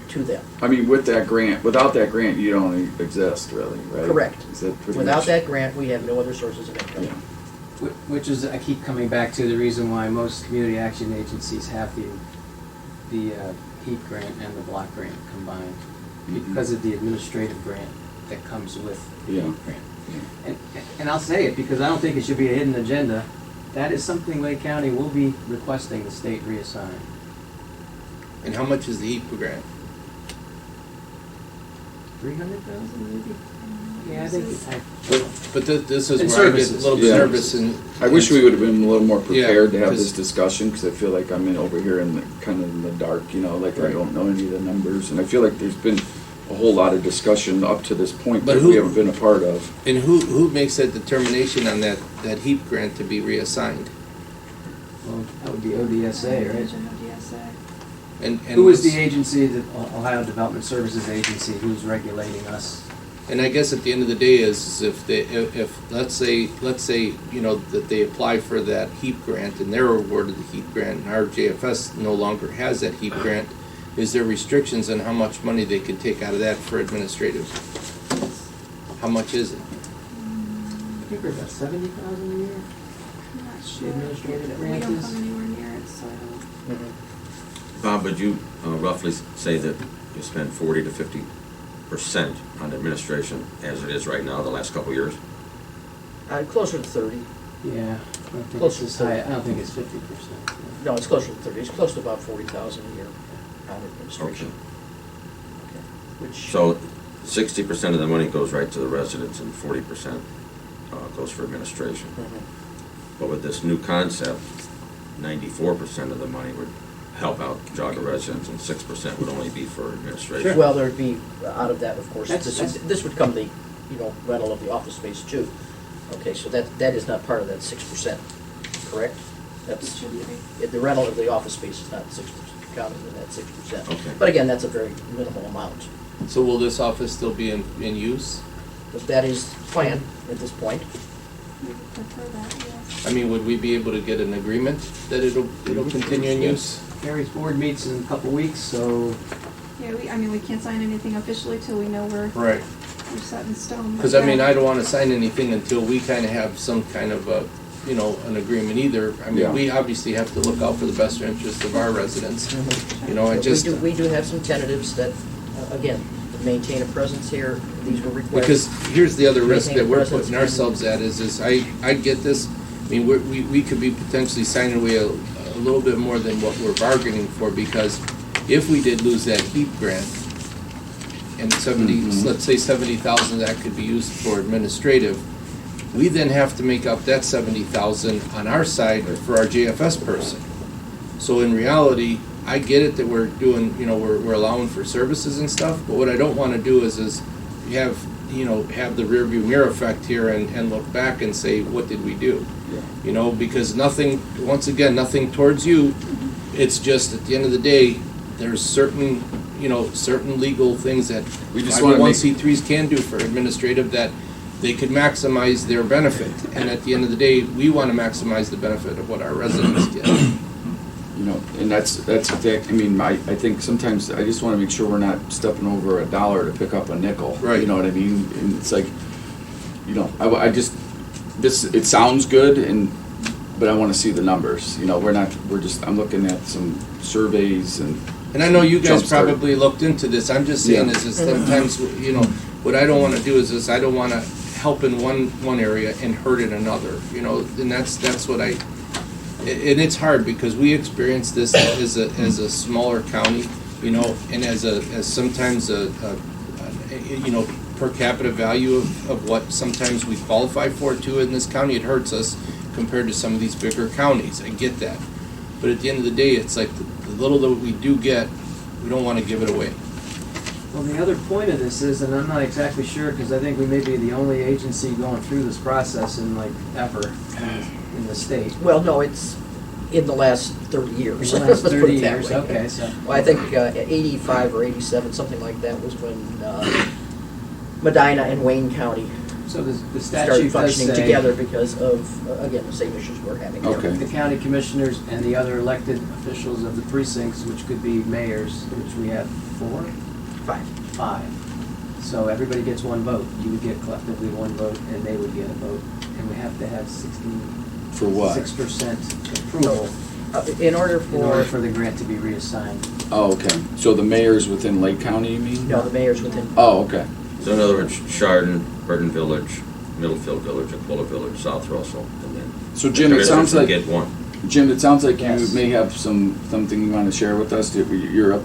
to them. I mean, with that grant, without that grant, you don't exist, really, right? Correct. Is that pretty Without much- that grant, we have no other sources of income. Yeah. Which is, I keep coming back to the reason why most community action agencies have the HEAP grant and the block grant combined, Mhm. because of the administrative grant that comes with the Yeah. HEAP grant. And I'll say it, because I don't think it should be a hidden agenda, that is something Lake County will be requesting the state reassign. and how much is the HEAP grant? 300,000 maybe? Yeah, I think, But this is And where I get a services. little bit Yeah. nervous, and. I wish we would have been a little more Yeah, prepared to have 'cause- this discussion, because I feel like I'm over here in the, kind of in the dark, you know, like I Right. don't know any of the numbers, and I feel like there's been a whole lot of discussion up to this point But that who- we haven't been a part of. And who makes that determination on that HEAP grant to be reassigned? well, that would be ODSA, right? Imagine ODSA. And Who is what's- the agency, the Ohio Development Services Agency, who's regulating us? And I guess at the end of the day is if let's say, you know, that they apply for that HEAP grant and they're awarded the HEAP grant and our JFS no longer has that HEAP grant, is there restrictions on how much money they can take out of that for administrative? How much is it? I think we're about 70,000 a year. I'm not sure. administrative We grant don't is- come anywhere near it, so I don't. Bob, would you roughly say that you spend 40 to 50% on administration as it is right now, the last couple of years? Closer to 30. Yeah, I don't think Close it's to as high, 30. I don't think it's 50%. No, it's closer to 30. It's close to about 40,000 a year on administration. Okay. Which, So 60% of the money goes right to the residents and 40% goes for administration. Mhm. But with this new concept, 94% of the money would help out Geauga residents and 6% would only be for administration. Well, there'd be, out of that, of course, That's- this would come the, you know, rental of the office space too. Okay, so that is not part of that 6%, correct? It That's, should be. the rental of the office space is not 6%, counted in that 6%. Okay. But again, that's a very minimal amount. So will this office still be in use? But that is planned at this point. We would prefer that, yes. I mean, would we be able to get an agreement that it'll continue in use? Gary's board meets in a couple weeks, so Yeah, we can't sign anything officially till we know Right. we're set in stone. Because I mean, I don't want to sign anything until we kind of have some kind of a, you know, an agreement either. I Yeah. mean, we obviously have to look out for the best interest of our residents. You know, I But just, We do have some tentatives that, again, to maintain a presence here, these were required. because here's the other risk Maintain that we're presence putting and- ourselves at is I get this. I mean, we could be potentially signing away a little bit more than what we're bargaining for, because if we did lose that HEAP grant, and let's say 70,000 that could be used for administrative, we then have to make up that 70,000 on our side for our JFS person. So in reality, I get it that we're doing, you know, we're allowing for services and stuff, but what I don't want to do is have the rear view mirror effect here and look back and say, what did we do? Yeah. You know, because nothing towards you, it's just at the end of the day, there's certain legal things that We just wanna make- 501c3s can do for administrative that they could maximize their benefit. And at the end of the day, we want to maximize the benefit of what our residents get. You know, and that's, I mean, I think sometimes I just want to make sure we're not stepping over $1 to pick up a nickel. Right. You know what I mean? And it's like, you know, I just, this, it sounds good, but I want to see the numbers. You know, I'm looking at some surveys and. And I know you guys Jumpstart. probably looked into this, I'm just saying Yeah. is sometimes, you know, what I don't wanna do is I don't wanna help in one area and hurt in another, you know, and that's what and it's hard because we experience this as a smaller county, you know, and as sometimes you know, per capita value of what sometimes we qualify for too in this county, it hurts us compared to some of these bigger counties, I get that. But at the end of the day, it's like the little that we do get, we don't want to give it away. Well, the other point of this is, and I'm not exactly sure, because I think we may be the only agency going through this process in like ever in the state. Well, no, it's in the last 30 years. In the last Let's put 30 it that years, way. okay, so. Well, I think 85 or 87, something like that, was when Medina and Wayne County So the started statute does functioning say. together because of, again, the same issues we're having. Okay. The county commissioners and the other elected officials of the precincts, which could be mayors, which we have 4? 5. 5. So everybody gets one vote. You would get collectively one vote, and they would get a vote. And we have to have For what? 66% approval In order in order for, for the grant to be reassigned. Oh, okay. So the mayors within Lake County, you mean? no, the mayor's within. Oh, okay. So in other words, Chardon, Burton Village, Middlefield Village, Aquila Village, South Russell, and then. So Jim, it sounds like. Get one. Jim, it sounds like you Yes. may have something you want to share with us. You're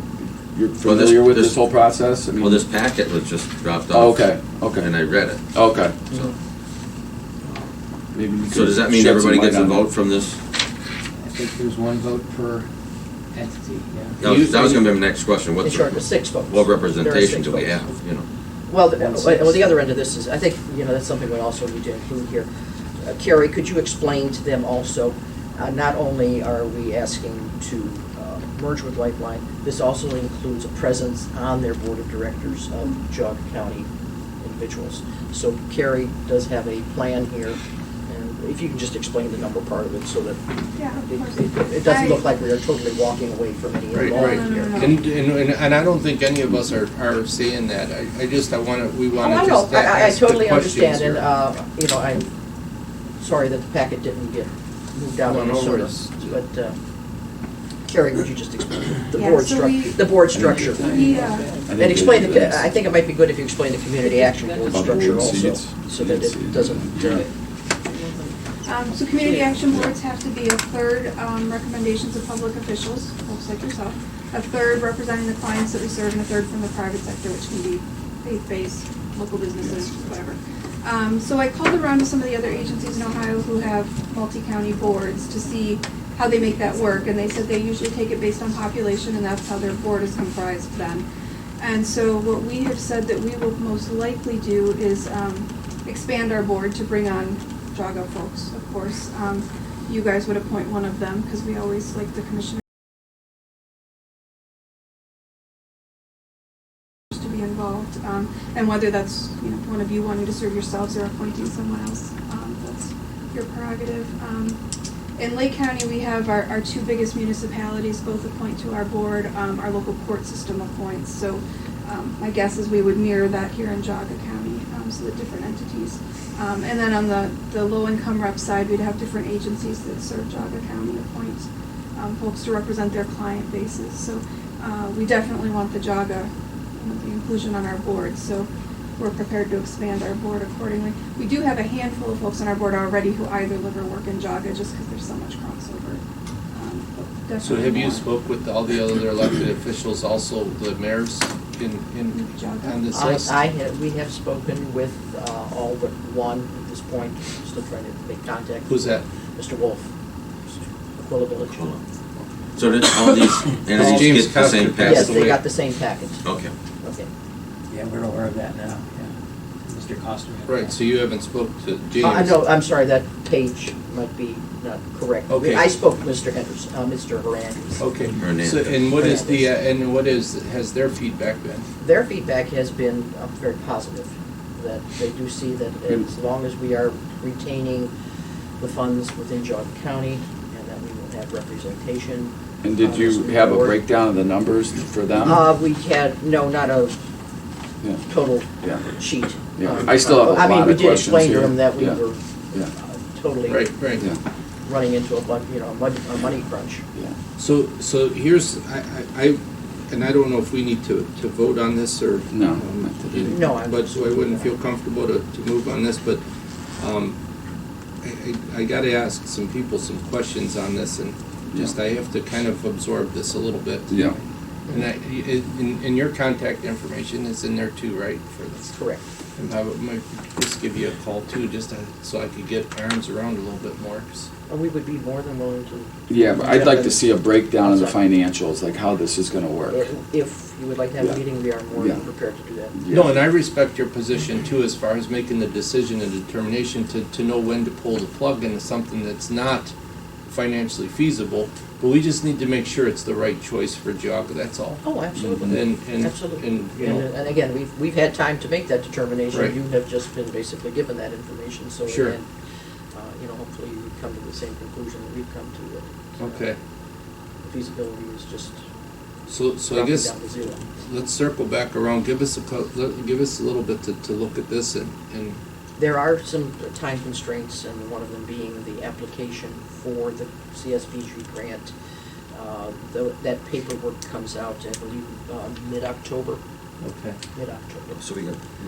Well, familiar with this whole process? I mean. Well, this packet was just dropped Oh, off. okay, okay. And I read it. Okay. So, Maybe you so could does that mean shed everybody some light gets a on vote that. from this? I think there's one vote per entity, yeah. That was gonna be my next question. In short, the 6 votes. What There are representation 6 do we votes. have, you know? Well, One six. well, the other end of this is, I think, you know, that's something we also need to include here. Carrie, could you explain to them also, not only are we asking to merge with Lifeline, this also includes a presence on their board of directors of Geauga County individuals. So Carrie does have a plan here, and if you can just explain the number part of it so that Yeah, of course. it doesn't look like we are totally walking away from any Right, involvement here. No. And I don't think any of us are saying that. We Oh, wanna I know, just I ask the totally questions understand, here. and, you know, I'm sorry that the packet didn't get moved out No, any no sooner, worries. but, Carrie, would you just explain the Yeah, board so structure, the board structure? We, And explain, I think it might be good if you explain the community action board About structure board also, seats. so that it doesn't, So community action boards have to be a third recommendations of public officials, folks like yourself, a third representing the clients that we serve, and a third from the private sector, which can be faith-based, local businesses, whatever. So I called around to some of the other agencies in Ohio who have multi-county boards to see how they make that work, and they said they usually take it based on population, and that's how their board is comprised then. And so what we have said that we will most likely do is expand our board to bring on Geauga folks, of course. You guys would appoint one of them, because we always like the commissioner to be involved. And whether that's, you know, one of you wanting to serve yourselves or appointing someone else, that's your prerogative. In Lake County, we have our 2 biggest municipalities both appoint to our board. Our local court system appoints. So my guess is we would mirror that here in Geauga County, so the different entities. And then on the low-income rep side, we'd have different agencies that serve Geauga County appoint folks to represent their client bases. So we definitely want the Geauga, the inclusion on our board. So we're prepared to expand our board accordingly. We do have a handful of folks on our board already who either live or work in Geauga, just because there's so much crossover. But So have definitely you more. spoke with all the other elected officials, also the mayors on this list? we have spoken with all but one at this point, still trying to make contact. Who's that? Mr. Wolf, Aquila Village. So did all these entities James get the same Custer. packet? Yes, they got the same package. Okay. Okay. Yeah, we're aware of that now, yeah. Mr. Coster. had Right, that. so you haven't spoke to James? No, I'm sorry, that page might be not correct. Okay. I spoke to Mr. Henderson, Mr. Hernandez. Okay, Hernandez. so, has their feedback been? Their feedback has been very positive, that they do see that as long as we are retaining the funds within Geauga County, and that we will have representation. And did you have a breakdown of the numbers for them? We had, no, not a Yeah. total Yeah. sheet. Yeah. I still have a I mean, lot we of did explain questions to here. them that we Yeah. were Yeah. totally Right, right. Yeah, running into a money crunch. yeah. So here's, and I don't know if we need to vote on this or. No, um, not today. No, I'm But just- so I wouldn't feel comfortable to move on this, but I gotta ask some people some questions on this and just, I have to kind of absorb this a little bit. Yeah, And and your contact information is in there too, right, for this? Correct. And I might just give you a call too, so I could get arms around a little bit more, 'cause And we would be more than willing to. yeah, but I'd like to see a breakdown of the financials, like how this is gonna work. If you would like to have a Yeah. meeting, we are more than Yeah. prepared to do that. Yeah. No, and I respect your position too, as far as making the decision and determination to know when to pull the plug into something that's not financially feasible, but we just need to make sure it's the right choice for Geauga, that's all. Oh, absolutely. And, Absolutely. and, you know, And again, we've had time to make that determination. Right. You have just been basically given that information, so Sure. again, hopefully we come to the same conclusion that we've come to. That, okay, feasibility is just so I dropping guess, down to zero. let's circle back around, give us a little bit to look at this and, There are some time constraints, and one of them being the application for the CSBG grant. That paperwork comes out, I believe, mid-October. okay. Mid-October. So we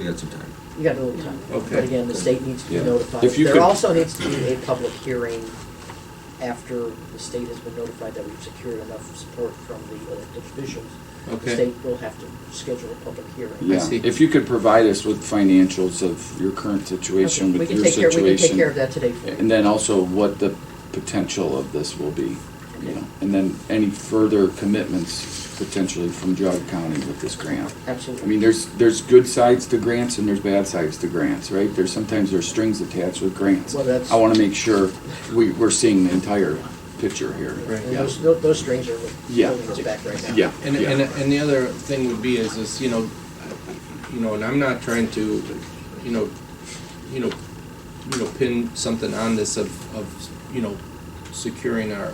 got some time. You got a little time. Okay. But again, the state needs to be Yeah. notified. If you There could- also needs to be a public hearing after the state has been notified that we've secured enough support from the elected officials. The Okay. state will have to schedule a public hearing. Yeah, see. if you could provide us with financials of your current situation, Okay, with we your can take care situation. of that today for you. And then also what the potential of this will be, you know, and then any further commitments potentially from Geauga County with this grant. Absolutely. I mean, there's good sides to grants and there's bad sides to grants, right? Sometimes there's strings attached with grants. Well, that's- I wanna make sure we're seeing the entire picture here. Right. And Yeah. those strings are Yeah. holding us back right now. Yeah, And, yeah. and the other thing would be is, you know, and I'm not trying to, pin something on this of, securing our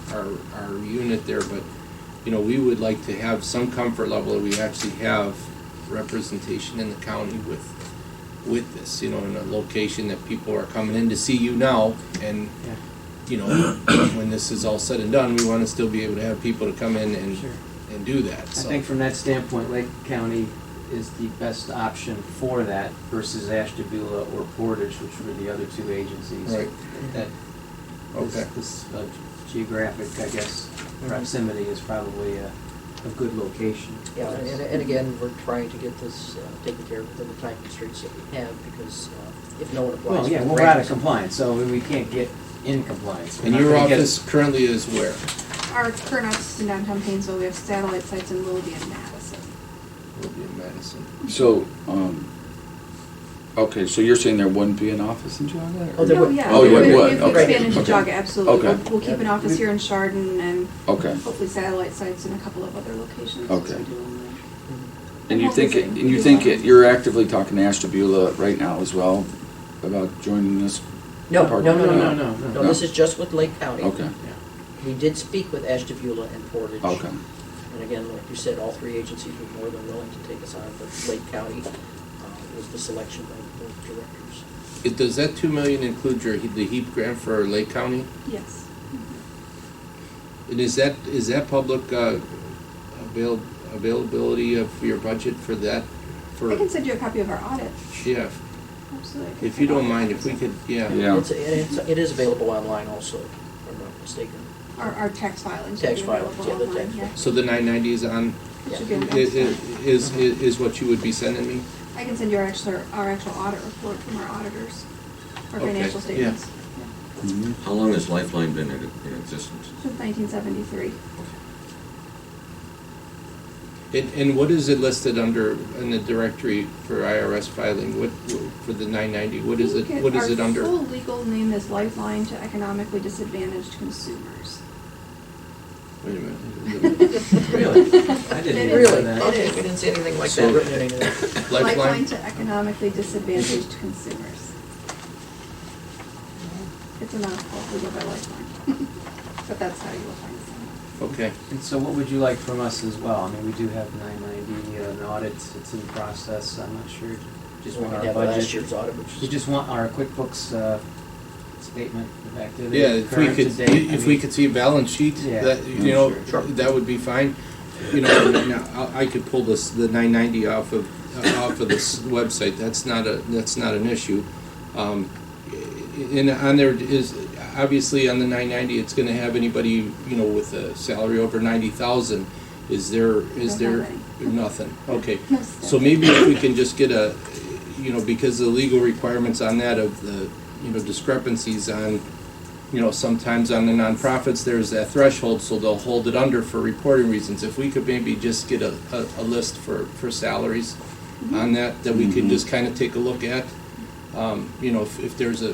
unit there, but, we would like to have some comfort level that we actually have representation in the county with this, in a location that people are coming in to see you now, and, when this is all said and done, we wanna still be able to have people to come in Sure. and do that, I so. think from that standpoint, Lake County is the best option for that versus Ashtabula or Portage, which were the other two agencies. Right. That, Okay. this geographic, I guess, proximity is probably a good location. Yeah, and again, we're trying to get this taken care of within the time constraints that we have, because if no one applies. Well, for yeah, the we're grant- out of compliance, so we can't get in compliance. We're And not your gonna get- office currently is where? Our current office is in downtown Painesville, we have satellite sites in Willoughby and Madison. Will be in Madison. So, okay, so you're saying there wouldn't be an office in Geauga? Oh, there No, would. yeah, Oh, you would, we've okay, expanded to okay. Geauga, absolutely. Okay. We'll keep an office here in Chardon and Okay. hopefully satellite sites in a couple of other locations. Okay. as we do in And you hopefully think, soon. and you think you're actively talking to Ashtabula right now as well about joining this? No, part? no, no, no, No, no, no, no, this is just with Lake County. Okay, We did speak with Ashtabula and Portage. okay. And again, like you said, all three agencies were more than willing to take us on, but Lake County was the selection by the board of directors. Does that 2 million include the HEAP grant for Lake County? Yes. And is that public availability of your budget for that? I can send you a copy of our audit, Yeah, absolutely. I can if you send don't all mind, that. if we could, yeah. Yeah. It is available online also, if I'm not mistaken. Our tax filings will Tax be filings, available yeah, the online, tax yeah. So the 990 is on, It should be on the website. is what you would be sending me? I can send you our actual audit report from our auditors, our Okay, financial yeah. statements. Yeah. Mhm. How long has Lifeline been in existence? Since 1973. And what is it listed under in the directory for IRS filing? What, for the 990, what is it under? Our full legal name is Lifeline to Economically Disadvantaged Consumers. Wait a minute. Really? I didn't It know is. Really? that. Okay, is. we didn't see anything like So- that written in anything. Lifeline Lifeline? to Economically Disadvantaged Consumers. It's a mouthful, we go by Lifeline. But that's how you will find it. Okay. And so what would you like from us as well? I mean, we do have 990, an audit, it's in process, I'm not sure. Just We want can our have last budget. year's audit, which You is, just want our QuickBooks statement of activity. Yeah, if we current could, to date. I if we mean, could see a balance sheet, Yeah. that, you know, Sure. that would be fine. You know, and I could pull this, the 990 off of this website, that's not an issue. And on there is, obviously on the 990, it's gonna have anybody, you know, with a salary over 90,000. Is there, Don't have nothing? Okay. Yes. So maybe if we can just get a, you know, because the legal requirements on that of the, you know, discrepancies on, you know, sometimes on the nonprofits, there's that threshold, so they'll hold it under for reporting reasons. If we could maybe just get a list for salaries on that we could just kind of take a look at. You know, if there's a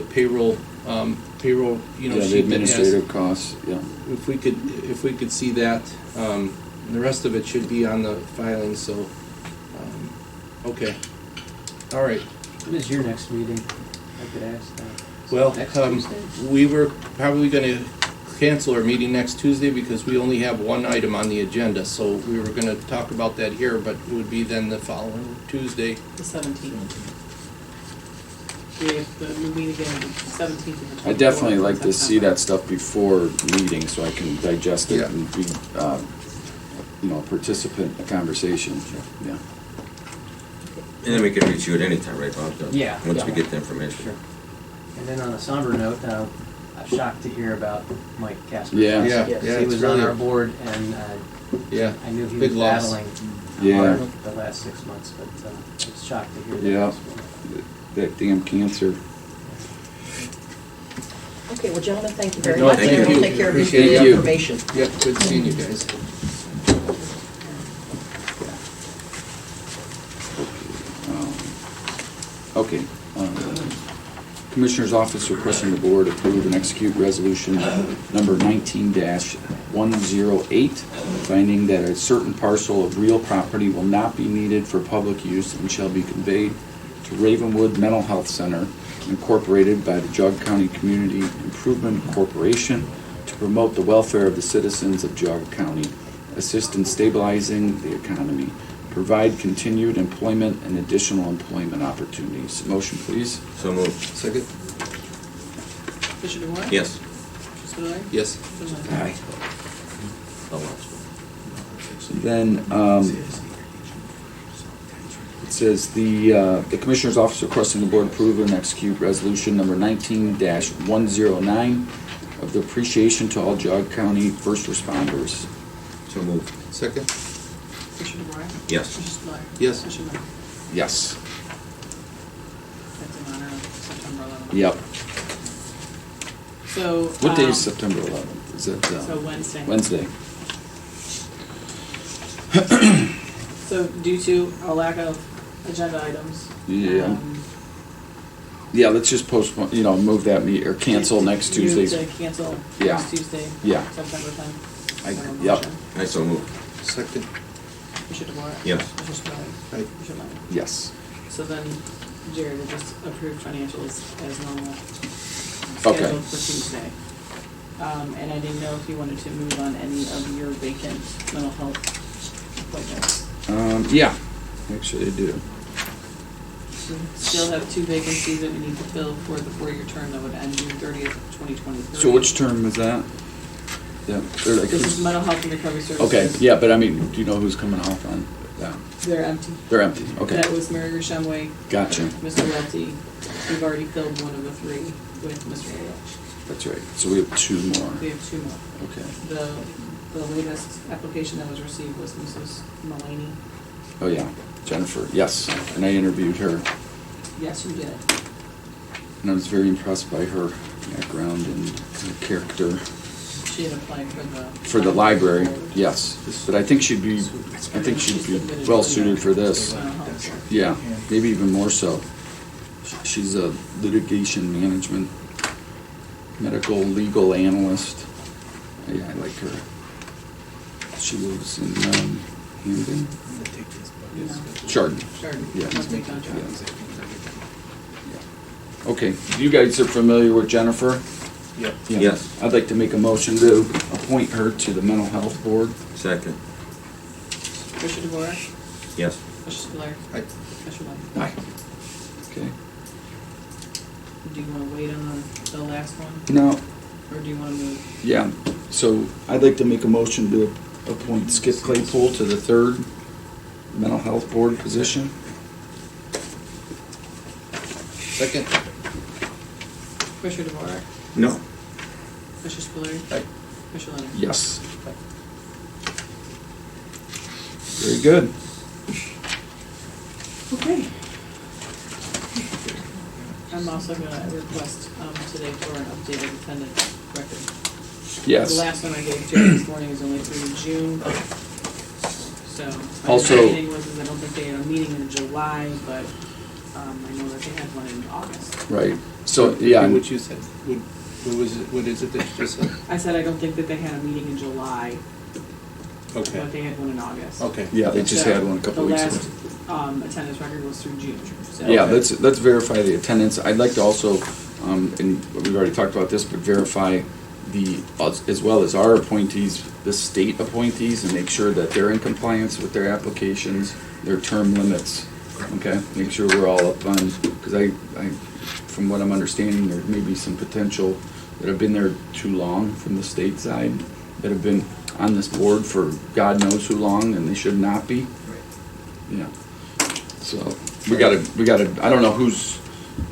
payroll, you know, Yeah, the sheet that has. administrative costs, yeah. If we could see that, the rest of it should be on the filing, so, okay. All right. When is your next meeting? I could ask that. Well, Next Tuesday? we were probably gonna cancel our meeting next Tuesday because we only have one item on the agenda, so we were gonna talk about that here, but it would be then the following Tuesday. The 17th. We have the meeting again, 17th and the 24th. I definitely like to see September. that stuff before meeting so I can digest it Yeah. and be, you know, a participant in the conversation, yeah. And then we can reach you at any time, right, Bob? Yeah, Once we yeah. get the information. Sure. And then on a somber note, I'm shocked to hear about Mike Casper. Yeah. Yeah, Yes. yeah, He it's was on really, our board, and yeah, I knew he big was loss. battling Yeah. hard the last 6 months, but it's shocked to hear that. Yeah. this morning. That damn cancer. Okay, well, gentlemen, thank you very No, much. thank And you. we'll take care of you Appreciate the it. information. Yep, good seeing you guys. Okay. Commissioner's Office requesting the board approve and execute resolution number 19-108, finding that a certain parcel of real property will not be needed for public use and shall be conveyed to Ravenwood Mental Health Center, incorporated by the Geauga County Community Improvement Corporation, to promote the welfare of the citizens of Geauga County, assist in stabilizing the economy, provide continued employment and additional employment opportunities. Motion, please. So moved. Second? Commissioner DeWark? Yes. Commissioner Spudler? Yes. Commissioner Levesey? Aye. Oh, Then, it says the Commissioner's Office requesting the board approve and execute resolution number 19-109 of the appreciation to all Geauga County first responders. So moved. Second? Commissioner DeWark? Yes. Commissioner Spudler? Yes. Commissioner Levesey? Yes. That's in honor of September 11th. Yep. So. What day is September 11th? Is it? So Wednesday. Wednesday. So due to a lack of agenda items. Yeah. Yeah, let's just postpone, you know, move that or cancel next move Tuesday's. to cancel Yeah. next Tuesday. Yeah. September 10th. Yep. I so moved. Second? Commissioner DeWark? Yes. Commissioner Spudler? Aye. Commissioner Levesey? Yes. So then Jerry will just approve financials as normal. Okay. Scheduled for Tuesday. And I didn't know if you wanted to move on any of your vacant mental health appointments. Yeah, actually I do. We still have 2 vacancies that we need to fill for the 4-year term that would end June 30th, 2023. So which term is that? Yeah. They're like- This is mental health and recovery services. Okay, yeah, but I mean, do you know who's coming off on that? They're empty. They're empty, okay. That was Mary Rishamway, Gotcha. Mr. Welty. We've already filled one of the 3 with Mr. Welch. That's right. So we have 2 more. We have 2 more. Okay. The latest application that was received was Mrs. Mulaney. Oh, yeah, Jennifer, yes. And I interviewed her, Yes, you did. and I was very impressed by her background and her character. She had applied For the library, board. yes. But I think she'd be well suited for this. Mental health board. Yeah, maybe even more so. She's a litigation management, medical legal analyst. Yeah, I like her. She lives in Hamden? No. Chardon. Chardon. Yeah. Monthly contract. Yeah. Okay, you guys are familiar with Jennifer? Yep. Yeah. Yes. I'd like to make a motion to appoint her to the mental health board. Second. Commissioner DeWark? Yes. Commissioner Spudler? Aye. Commissioner Levesey? Aye. Okay. Do you wanna wait on the last one, No, or do you wanna move? yeah, so I'd like to make a motion to appoint Skip Claypool to the 3rd Mental Health Board position. Second? Commissioner DeVore, No. Commissioner Spillier, Aye. Commissioner Lennon. Yes. Very good. Okay. I'm also gonna request, today for an updated attendance record. Yes. The last one I gave Jerry this morning is only through June. So, my Also- understanding was, I don't think they had a meeting in July, but, I know that they had one in August. Right, so, yeah, What you said, what was it, what is it that you just said? I said I don't think that they had a meeting in July, Okay, but they had one in August. okay. yeah, they just had one a couple weeks ago. The last, attendance record was through June, so. Yeah, let's verify the attendance. I'd like to also, and we've already talked about this, but verify as well as our appointees, the state appointees, and make sure that they're in compliance with their applications, their term limits, okay? Make sure we're all up on, because from what I'm understanding, there may be some potential that have been there too long from the state side, that have been on this board for God knows who long, and they should not be. Yeah. So, we gotta, I don't know whose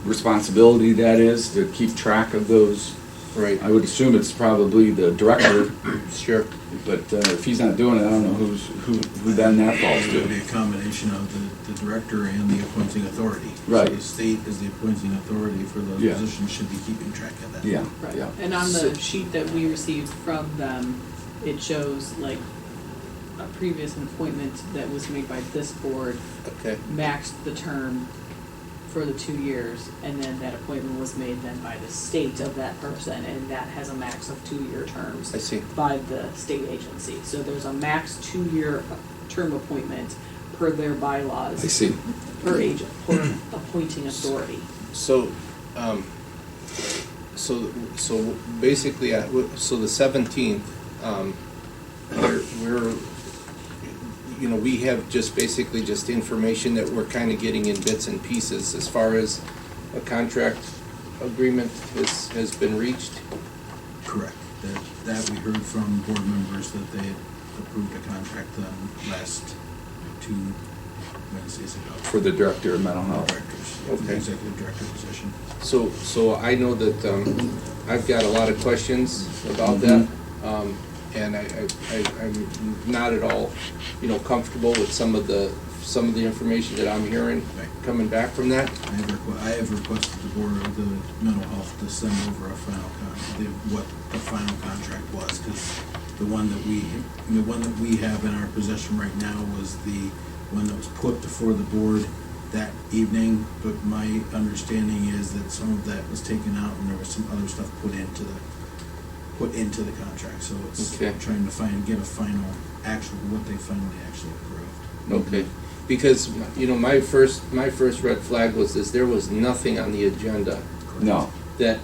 responsibility that is to keep track of those. Right, I would assume it's probably the director, sure. but if he's not doing it, I don't know who then that falls It would be to. a combination of the director and the appointing authority. Right. So the state is the appointing authority for those Yeah. positions, should be keeping track of that. Yeah, Right, yeah. and on the sheet that we received from them, it shows like a previous appointment that was made by this board Okay, maxed the term for the 2 years, and then that appointment was made then by the state of that person, and that has a max of 2-year terms I see. by the state agency. So there's a max 2-year term appointment per their bylaws. I see. Per agent, per appointing authority. So, so basically, so the 17th, we're, you know, we have just basically just information that we're kind of getting in bits and pieces as far as a contract agreement has been reached. Correct. That we heard from board members that they had approved a contract last 2 Wednesdays ago. For the director of mental health. Directors, Okay. the executive director position. So I know that I've got a lot of questions about that. And I'm not at all, you know, comfortable with some of the information that I'm hearing coming back from that. I have requested the board of the mental health to send over a final what the final contract was, because the one that we have in our possession right now was the one that was put before the board that evening, but my understanding is that some of that was taken out and there was some other stuff put into the contract, so it's Okay. trying to get a final, what they finally actually approved. Okay. Because, you know, my first red flag was this: there was nothing on the agenda No, that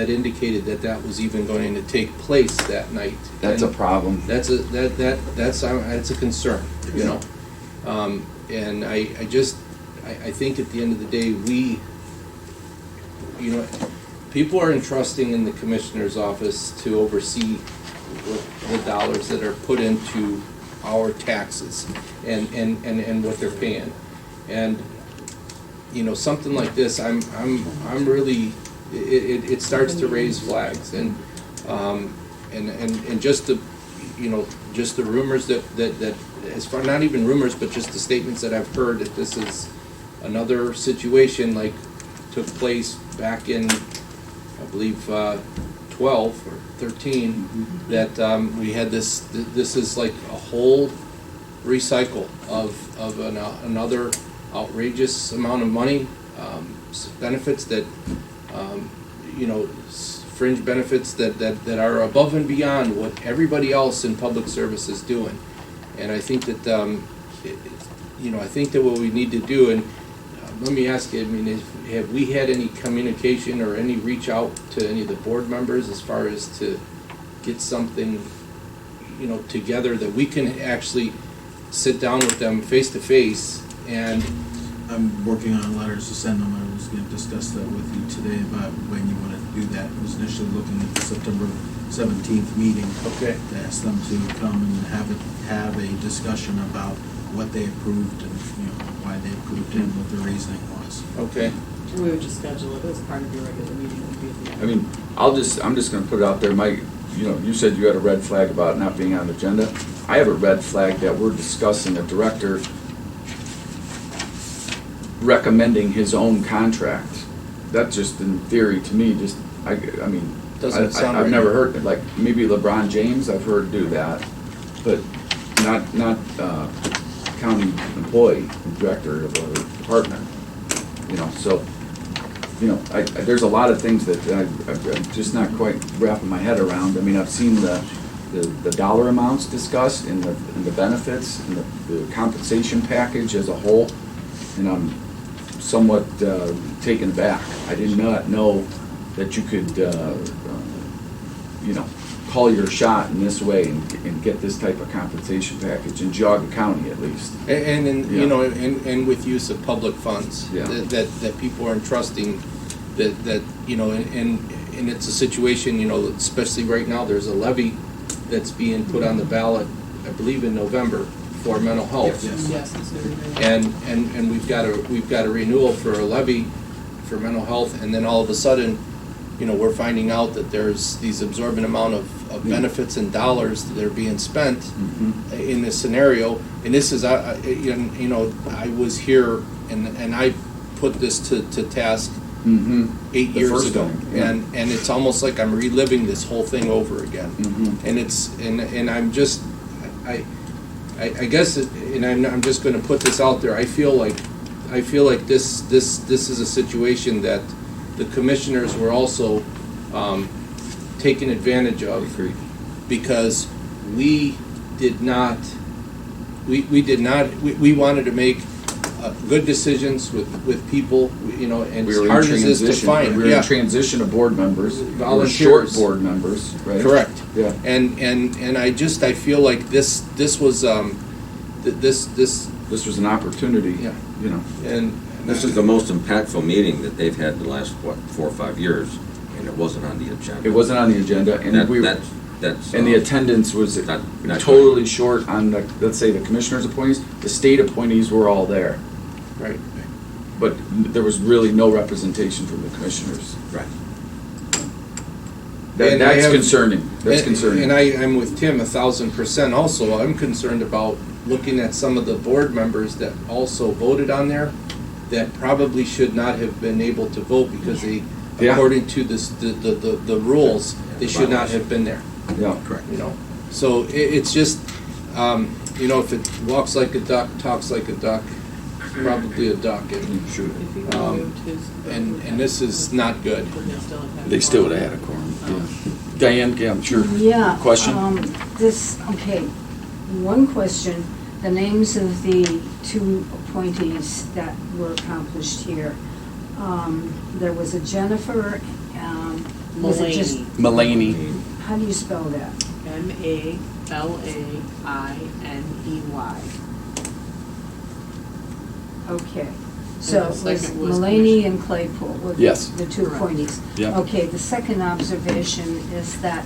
indicated that was even going to take place that night. that's a And problem. that's a concern, you know. And I think at the end of the day, you know, people are entrusting in the commissioner's office to oversee the dollars that are put into our taxes and what they're paying. And, you know, something like this, I'm really, it starts to raise flags. And just the, you know, just the rumors that as far, not even rumors, but just the statements that I've heard that this is another situation like took place back in, I believe, 12 or 13, that we had this is like a whole recycle of another outrageous amount of money, benefits that, you know, fringe benefits that are above and beyond what everybody else in public service is doing. And I think that, you know, I think that what we need to do, and let me ask you, I mean, have we had any communication or any reach out to any of the board members as far as to get something, you know, together that we can actually sit down with them face to face and I'm working on letters to send them. I was gonna discuss that with you today about when you wanted to do that. I was initially looking at the September 17th meeting. Okay. To ask them to come and have a discussion about what they approved and, why they approved it and what the reasoning was. Okay. We would just schedule it as part of your regular meeting, it would be at the end. I mean, I'm just gonna put it out there, Mike, you said you had a red flag about not being on the agenda. I have a red flag that we're discussing a director recommending his own contract. That just, in theory, to me, just, I mean, Doesn't sound I've right. never heard, like, maybe LeBron James, I've heard do that, but not county employee, director of a department, so, there's a lot of things that I'm just not quite wrapping my head around. I mean, I've seen the dollar amounts discussed and the benefits and the compensation package as a whole, and I'm somewhat taken aback. I did not know that you could, call your shot in this way and get this type of compensation package in Geauga County at least. And Yeah. and with use of public funds, Yeah. that people are entrusting, that and it's a situation, especially right now, there's a levy that's being put on the ballot, I believe in November, for mental health. Yes, it's every day. And we've got a renewal for a levy for mental health, and then all of a sudden, we're finding out that there's these absorbent amount of benefits and dollars that are being spent Mhm. in this scenario. And this is, I was here and I put this to task Mm-hmm. 8 The years first ago. time, yeah. And it's almost like I'm reliving this whole thing over again. Mhm. And it's, and I'm just, I guess, and I'm just gonna put this out there, I feel like this is a situation that the commissioners were also taken advantage of. Agreed. Because we wanted to make good decisions with people, and We as were hard in as it is to transition, find. we were Yeah. in transition of board members. We were Volunteers. short board members, right? Correct. Yeah. And I feel like this was, this, This was an opportunity, Yeah. and. This is the most impactful meeting that they've had the last, 4 or 5 years, and it wasn't on the agenda. It wasn't on the agenda, and That's. and the attendance was not totally short on the, let's say, the commissioners' appointees. The state appointees were all there, Right. but there was really no representation from the commissioners. Right. And I That's have- concerning. That's concerning. And I'm with Tim 1,000% also. I'm concerned about looking at some of the board members that also voted on there that probably should not have been able to vote because they, Yeah. according to the rules, they should not have been there. Yeah. Correct. So it's just, if it walks like a duck, talks like a duck, probably a duck. And, Sure. If he removed his. and this is not good. Would they still have had They still would quorum? have had a quorum. Yeah. Diane, yeah, I'm sure. Yeah. Question? Okay, one question. The names of the two appointees that were accomplished here. There was a Jennifer, was it just, Mulaney. how do you spell that? Malainey. Okay, so And it the was second was Mulaney Commissioner. and Claypool were Yes. the two Correct. appointees. Yeah. Okay, the second observation is that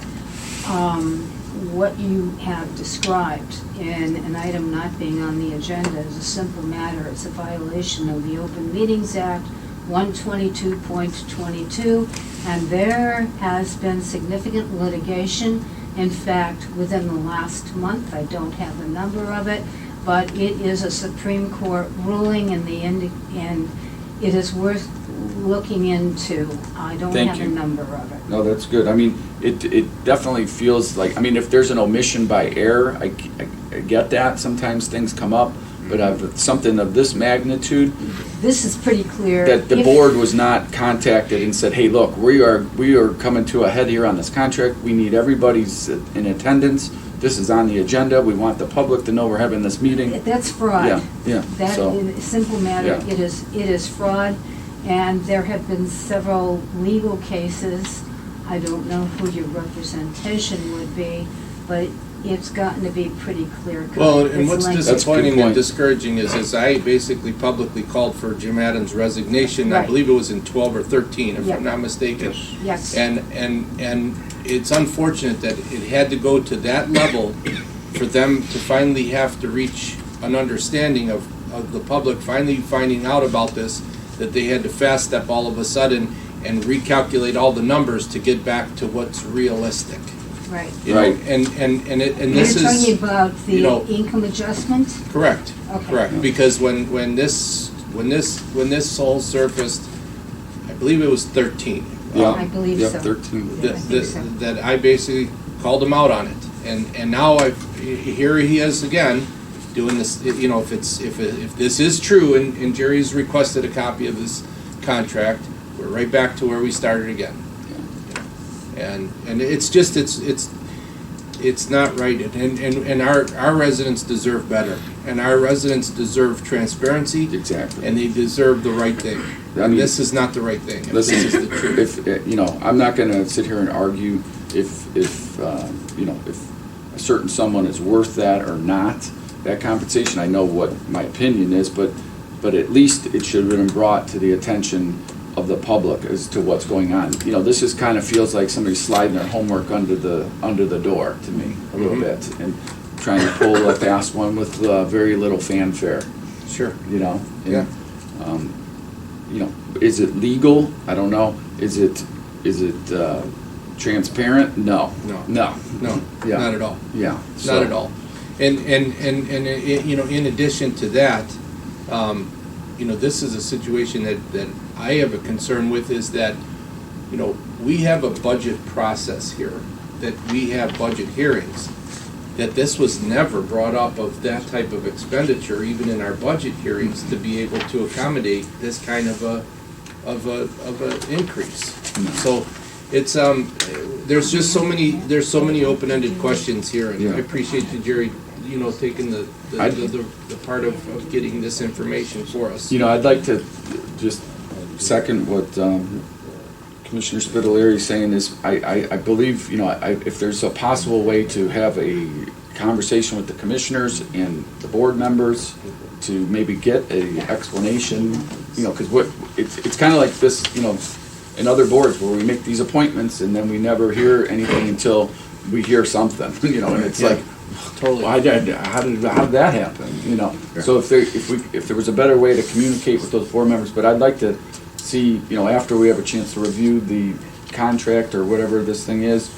what you have described in an item not being on the agenda is a simple matter. It's a violation of the Open Meetings Act 122.22, and there has been significant litigation. In fact, within the last month, I don't have the number of it, but it is a Supreme Court ruling and it is worth looking into. I don't Thank have a you. number of it. No, that's good. I mean, it definitely feels like, I mean, if there's an omission by error, I get that. Sometimes things come up, but something of this magnitude, This is pretty clear. that the If- board was not contacted and said, hey, look, we are coming to a head here on this contract. We need everybody's in attendance. This is on the agenda. We want the public to know we're having this meeting. That's fraud. Yeah, That, so, in a simple matter, Yeah. it is fraud, and there have been several legal cases. I don't know who your representation would be, but it's gotten to be pretty clear cut. Well, and It's what's lengthy. disappointing and point. discouraging is I basically publicly called for Jim Adams' resignation. I Right. believe it was in 12 or 13, if Yeah. I'm not mistaken. Yes. And it's unfortunate that it had to go to that level for them to finally have to reach an understanding of the public finally finding out about this, that they had to fast step all of a sudden and recalculate all the numbers to get back to what's realistic. Right. You know, Right. And You're this is. talking about you know- the income adjustment? Correct, Okay. correct, because when this all surfaced, I believe it was 13. Yeah. I believe Yep, so. 13. Yeah, I think so. That I basically called him out on it, and now here he is again, doing this, you know, if this is true, and Jerry's requested a copy of this contract, we're right back to where we started again. And it's just, it's not right, and our residents deserve better, and our residents deserve transparency. Exactly. And they deserve the right thing. I And mean, this is not the right thing. This Listen, is the truth. if, you know, I'm not gonna sit here and argue if, you know, if a certain someone is worth that or not, that compensation. I know what my opinion is, but at least it should have been brought to the attention of the public as to what's going on. You know, this just kind of feels like somebody sliding their homework under the door to me, a little bit, and trying to pull a fast one with very little fanfare, Sure. you know? And, Yeah. You know, is it legal? I don't know. Is it transparent? No. No. No. No, Yeah. not at all. Yeah. Not at all. And you know, in addition to that, you know, this is a situation that I have a concern with, is that, you know, we have a budget process here, that we have budget hearings, that this was never brought up of that type of expenditure, even in our budget hearings, to be able to accommodate this kind of a increase. So it's, there's just so many open-ended questions here, and Yeah. I appreciate you, Jerry, you know, taking the part of getting this information for us. You know, I'd like to just second what Commissioner Spitaleri is saying is, I believe, you know, if there's a possible way to have a conversation with the commissioners and the board members to maybe get a explanation, you know, because it's kind of like this, you know, in other boards where we make these appointments and then we never hear anything until we hear something, you know, and it's Yeah. like, Totally. how did that happen, you know? So if there was a better way to communicate with those board members, but I'd like to see, you know, after we have a chance to review the contract or whatever this thing is,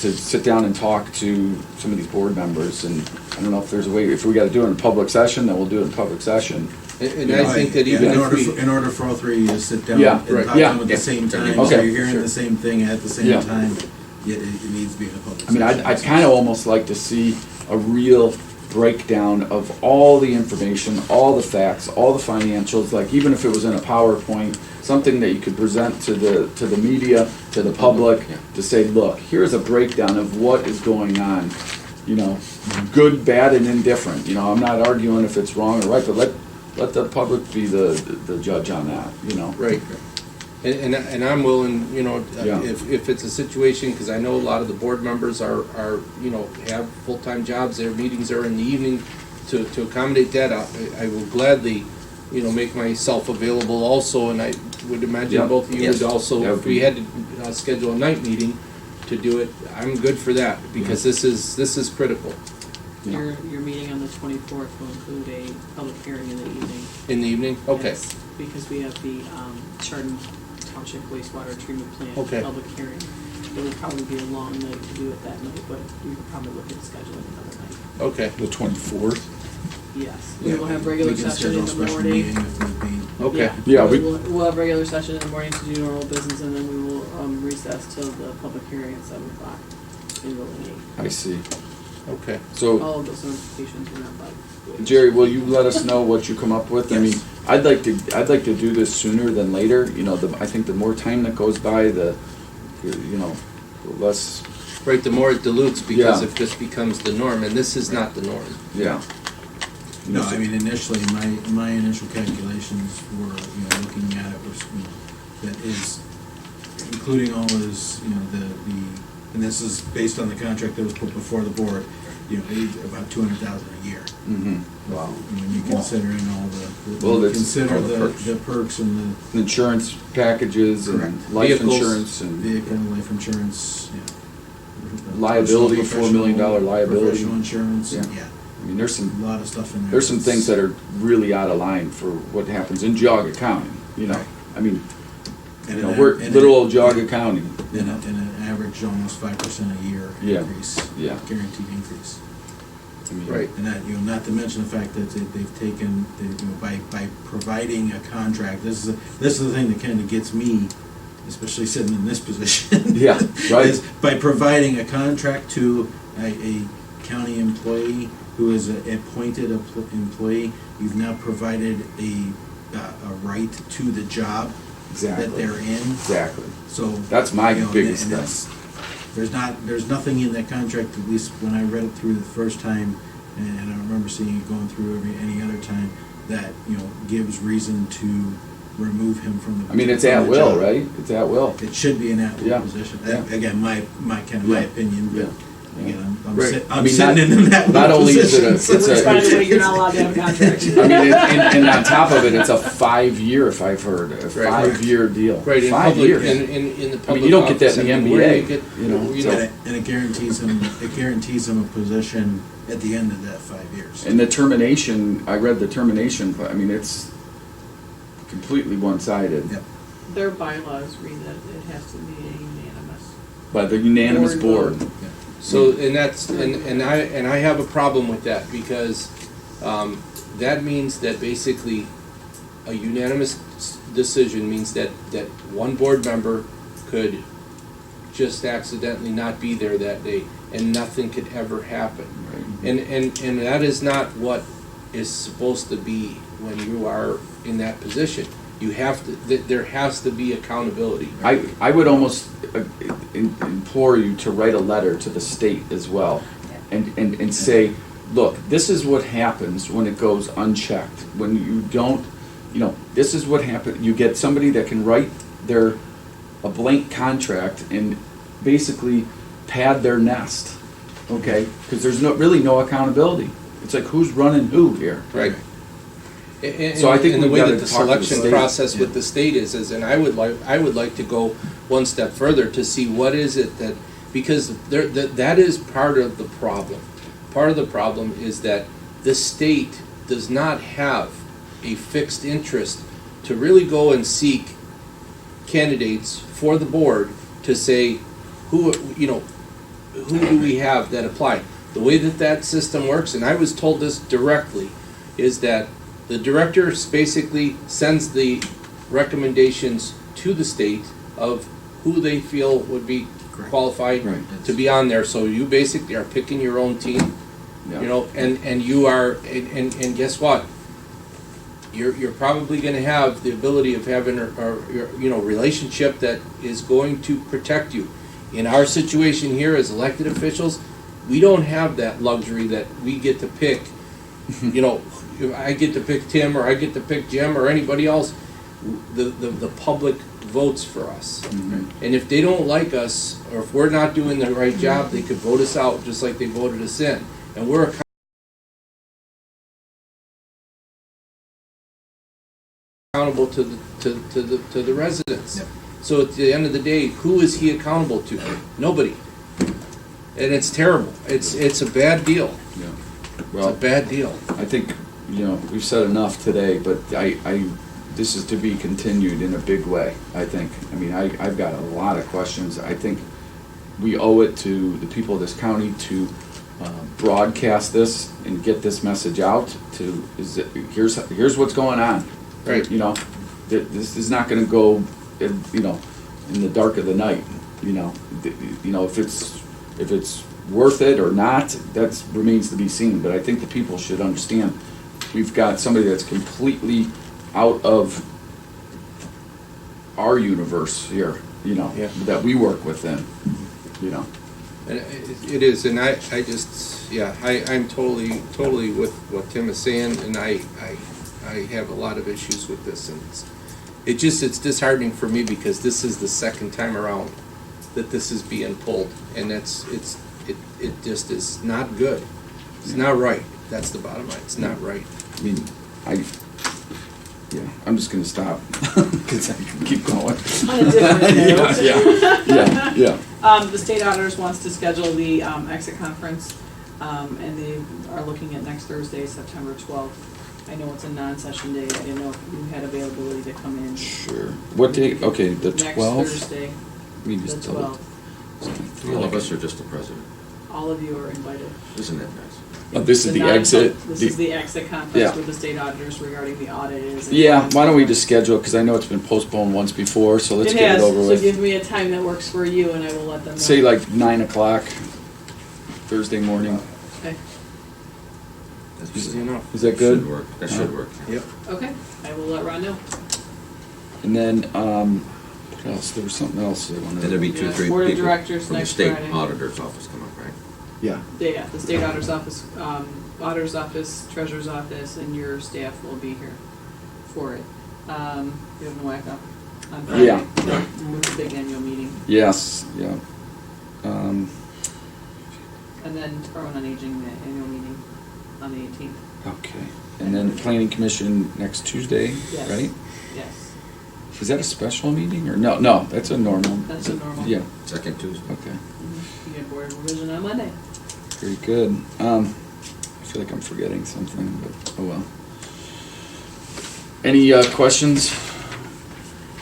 to sit down and talk to some of these board members, and I don't know if there's a way, if we gotta do it in public session, then we'll do it in public session. And I think that even In if we. in order for all three to sit down Yeah, and right. talk to Yeah. them at the same time, so Okay. you're hearing Sure. the same thing at the Yeah. same time, yet it needs to be in a public I mean, session. I'd kind of almost like to see a real breakdown of all the information, all the facts, all the financials, like even if it was in a PowerPoint, something that you could present to the media, to the public, to say, look, here's a breakdown of what is going on, you know, good, bad, and indifferent. You know, I'm not arguing if it's wrong or right, but let the public be the judge on that, you know? Right. And I'm willing, you know, Yeah. if it's a situation, because I know a lot of the board members are, you know, have full-time jobs, their meetings are in the evening, to accommodate that, I will gladly, you know, make myself available also, and I would imagine Yeah. both of you would Yes. also, That would if we be- had to schedule a night meeting to do it, I'm good for that, because this is critical. Yeah. Your meeting on the 24th will include a public hearing in the evening. In the evening? Okay. Yes, because we have the Chardon Township wastewater treatment plant Okay. public hearing. It would probably be a long night to do it that night, but we could probably look at scheduling another night. Okay. The 24th? Yes, we will have regular We can session schedule in a the special morning. meeting if need be. Okay. Yeah, We'll have regular session in the morning to do normal business, and then we will recess till the public hearing at 7 o'clock in Building 8. I see. Okay. So, All of those notifications were not by. Jerry, will you let us know what you come up with? I mean, I'd like to do this sooner than later, you know, I think the more time that goes by, the, you know, the less, Right, the more it dilutes, because Yeah. if this becomes the norm, and this is not the norm. yeah. No, I mean, initially, my initial calculations were, you know, looking at it was, you know, that is, including all of this, you know, and this is based on the contract that was put before the board, about 200,000 a year. Mm-hmm. Wow. When you consider in all Well, the that's consider all the perks. the perks and the Insurance packages and Correct. life Vehicles, insurance and vehicle, life insurance, yeah. liability, $4 million liability. Professional insurance, Yeah. yeah. I mean, there's A some, lot of stuff in there. there's some things that are really out of line for what happens in Geauga County, you know? Right. I mean, And you know, an we're a- and little an- old Geauga County, you And know? an average almost 5% a year Yeah. increase. Yeah. Guaranteed increase. I mean, Right. And that, not to mention the fact that they've taken, by providing a contract, this is the thing that kind of gets me, especially sitting in this position. Yeah, right. Is by providing a contract to a county employee who is an appointed employee, you've now provided a right to the job Exactly. that they're in. Exactly. So. That's my you know, biggest and thing. that's- there's nothing in that contract, at least when I read it through the first time, and I don't remember seeing it going through any other time, that, gives reason to remove him from the. I mean, it's from at the will, job. right? It's at will. It should be an at-will Yeah. position. Yeah. Again, my Yeah. opinion, but Yeah. again, I'm Right. sit- I I'm mean, sitting in that not only is it a- position. it's Which, a- by the way, you're not allowed to have a contract. I mean, and on top of it, it's a 5-year, if I've heard, a 5-year deal. Right, in 5 public, years. in the public. I mean, you don't get that in the office, where do NBA, you get- you know, you so- know, And it guarantees him a position at the end of that 5 years. And the termination, I read the termination, I mean, it's completely one-sided. Yep. Their bylaws read that it has to be a unanimous. By the unanimous Board board. So, and that's, and I have a problem with that, because, that means that basically a unanimous decision means that one board member could just accidentally not be there that day, and nothing could ever happen. Right. And that is not what is supposed to be when you are in that position. You have to, there has to be accountability. I would almost implore you to write a letter to the state as well, and say, look, this is what happens when it goes unchecked, when you don't, this is what happens, you get somebody that can write a blank contract and basically pad their nest, okay? Because there's really no accountability. It's like, who's running who here? Right. So I think and the we've way gotta that the talk to the selection state. process with the state is, and I would like to go one step further to see what is it that, because that is part of the problem. Part of the problem is that the state does not have a fixed interest to really go and seek candidates for the board to say, who do we have that apply? The way that system works, and I was told this directly, is that the director basically sends the recommendations to the state of who they feel would be Correct. qualified Right. to be on there. So you basically are picking your own team, Yeah. and you are, and guess what? You're probably gonna have the ability of having a relationship that is going to protect you. In our situation here as elected officials, we don't have that luxury that we get to pick, if I get to pick Tim, or I get to pick Jim, or anybody else. The public votes for us. Mhm. And if they don't like us, or if we're not doing the right job, they could vote us out, just like they voted us in. And we're accountable to the residents. Yep. So at the end of the day, who is he accountable to? Nobody. And it's terrible. It's a bad deal. Yeah. It's a Well, bad deal. I think, we've said enough today, but this is to be continued in a big way, I think. I mean, I've got a lot of questions. I think we owe it to the people of this county to broadcast this and get this message out here's what's going on. Right. This is not gonna go, in the dark of the night, if it's worth it or not, that remains to be seen, but I think the people should understand. We've got somebody that's completely out of our universe here, Yeah. that we work within, And it is, and I just, I'm totally with what Tim is saying, and I have a lot of issues with this, and it's disheartening for me, because this is the second time around that this is being pulled, and it just is not good. It's not right, that's the bottom line, it's not right. I mean, I'm just gonna stop, because I can keep going. On a different note. Yeah. The state auditors wants to schedule the exit conference, and they are looking at next Thursday, September 12th. I know it's a non-session day, I didn't know if you had availability to come in. Sure. What day? Okay, the 12th? Next Thursday, We the just tell 12th. All of us or just the president? All of you are invited. Isn't that nice? Oh, this is the non- exit. This is the exit conference Yeah. with the state auditors regarding the audit. It is a Yeah, why don't we conference. just schedule it, because I know it's been postponed once before, so let's It get has, it over so with. give me a time that works for you and I will let them know. Say like 9 o'clock, Thursday morning. Okay, That's easy enough. Is that good? Should work, that should work. Yep. okay, I will let Ron know. And then, what else? There was something else I wanted And to. there'll be 2, Yeah, 3 Board of people Directors from the next state Friday. auditor's office come up, right? Yeah. Yeah, the state auditor's office, treasurer's office, and your staff will be here for it. You have NWACA on Friday. Yeah. With the big annual meeting. Yes, yeah. And then Department on Aging, the annual meeting on the 18th. Okay. And then Planning Commission next Tuesday, Yes. right? Yes, Is that a special meeting, or no, that's a normal. that's a normal. Yeah, Second Tuesday. okay. You get board revision on Monday. Very good. I feel like I'm forgetting something, but oh well. Any questions?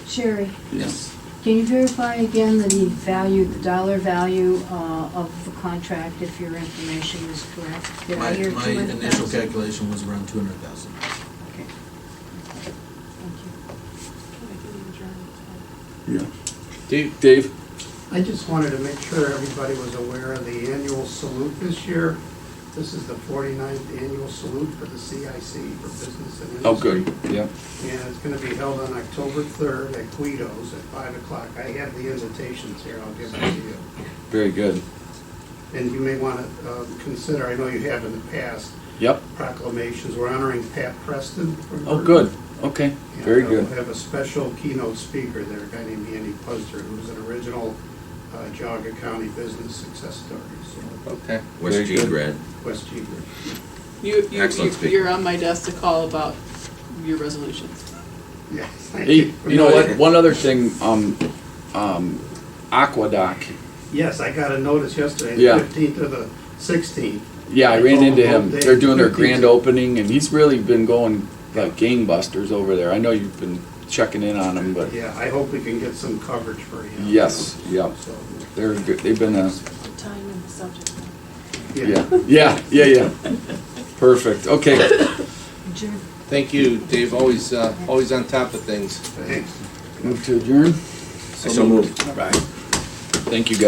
Sherry, Yes. can you verify again the value, the dollar value of the contract, if your information is correct? Did I hear My 200,000? initial calculation was around 200,000. Okay. Thank you. Yeah. Dave? I just wanted to make sure everybody was aware of the annual salute this year. This is the 49th annual salute for the CIC for Business and Industry. Oh, good, yeah. And it's going to be held on October 3rd at Guido's at 5 o'clock. I have the invitations here, I'll give them to you. Very good. And you may want to consider, I know you have in the past, Yep. proclamations. We're honoring Pat Preston. from Oh, Bergen. good. Okay, And, very good. We'll have a special keynote speaker there, a guy named Andy Puzder, who's an original Geauga County business success story, so, Okay. West Very G good. grad. West Geauga. Excellent speaker. You're on my desk to call about your resolutions. Yes. Hey, you know what, one other thing, Aqueduct. Yes, I got a notice yesterday, the Yeah. 15th or the 16th. Yeah, I ran told into them him. both They're days, doing their 15th. grand opening, and he's really been going like gangbusters over there. I know you've been checking in on him, but Yeah, I hope we can get some coverage for you. yes, yeah, So, they're good. They've been a, The time and the subject yeah. yeah. Perfect, okay. Adjourn. Thank you, Dave, always on top of things. Thanks. Move to adjourn. So moved. Thank you, guys.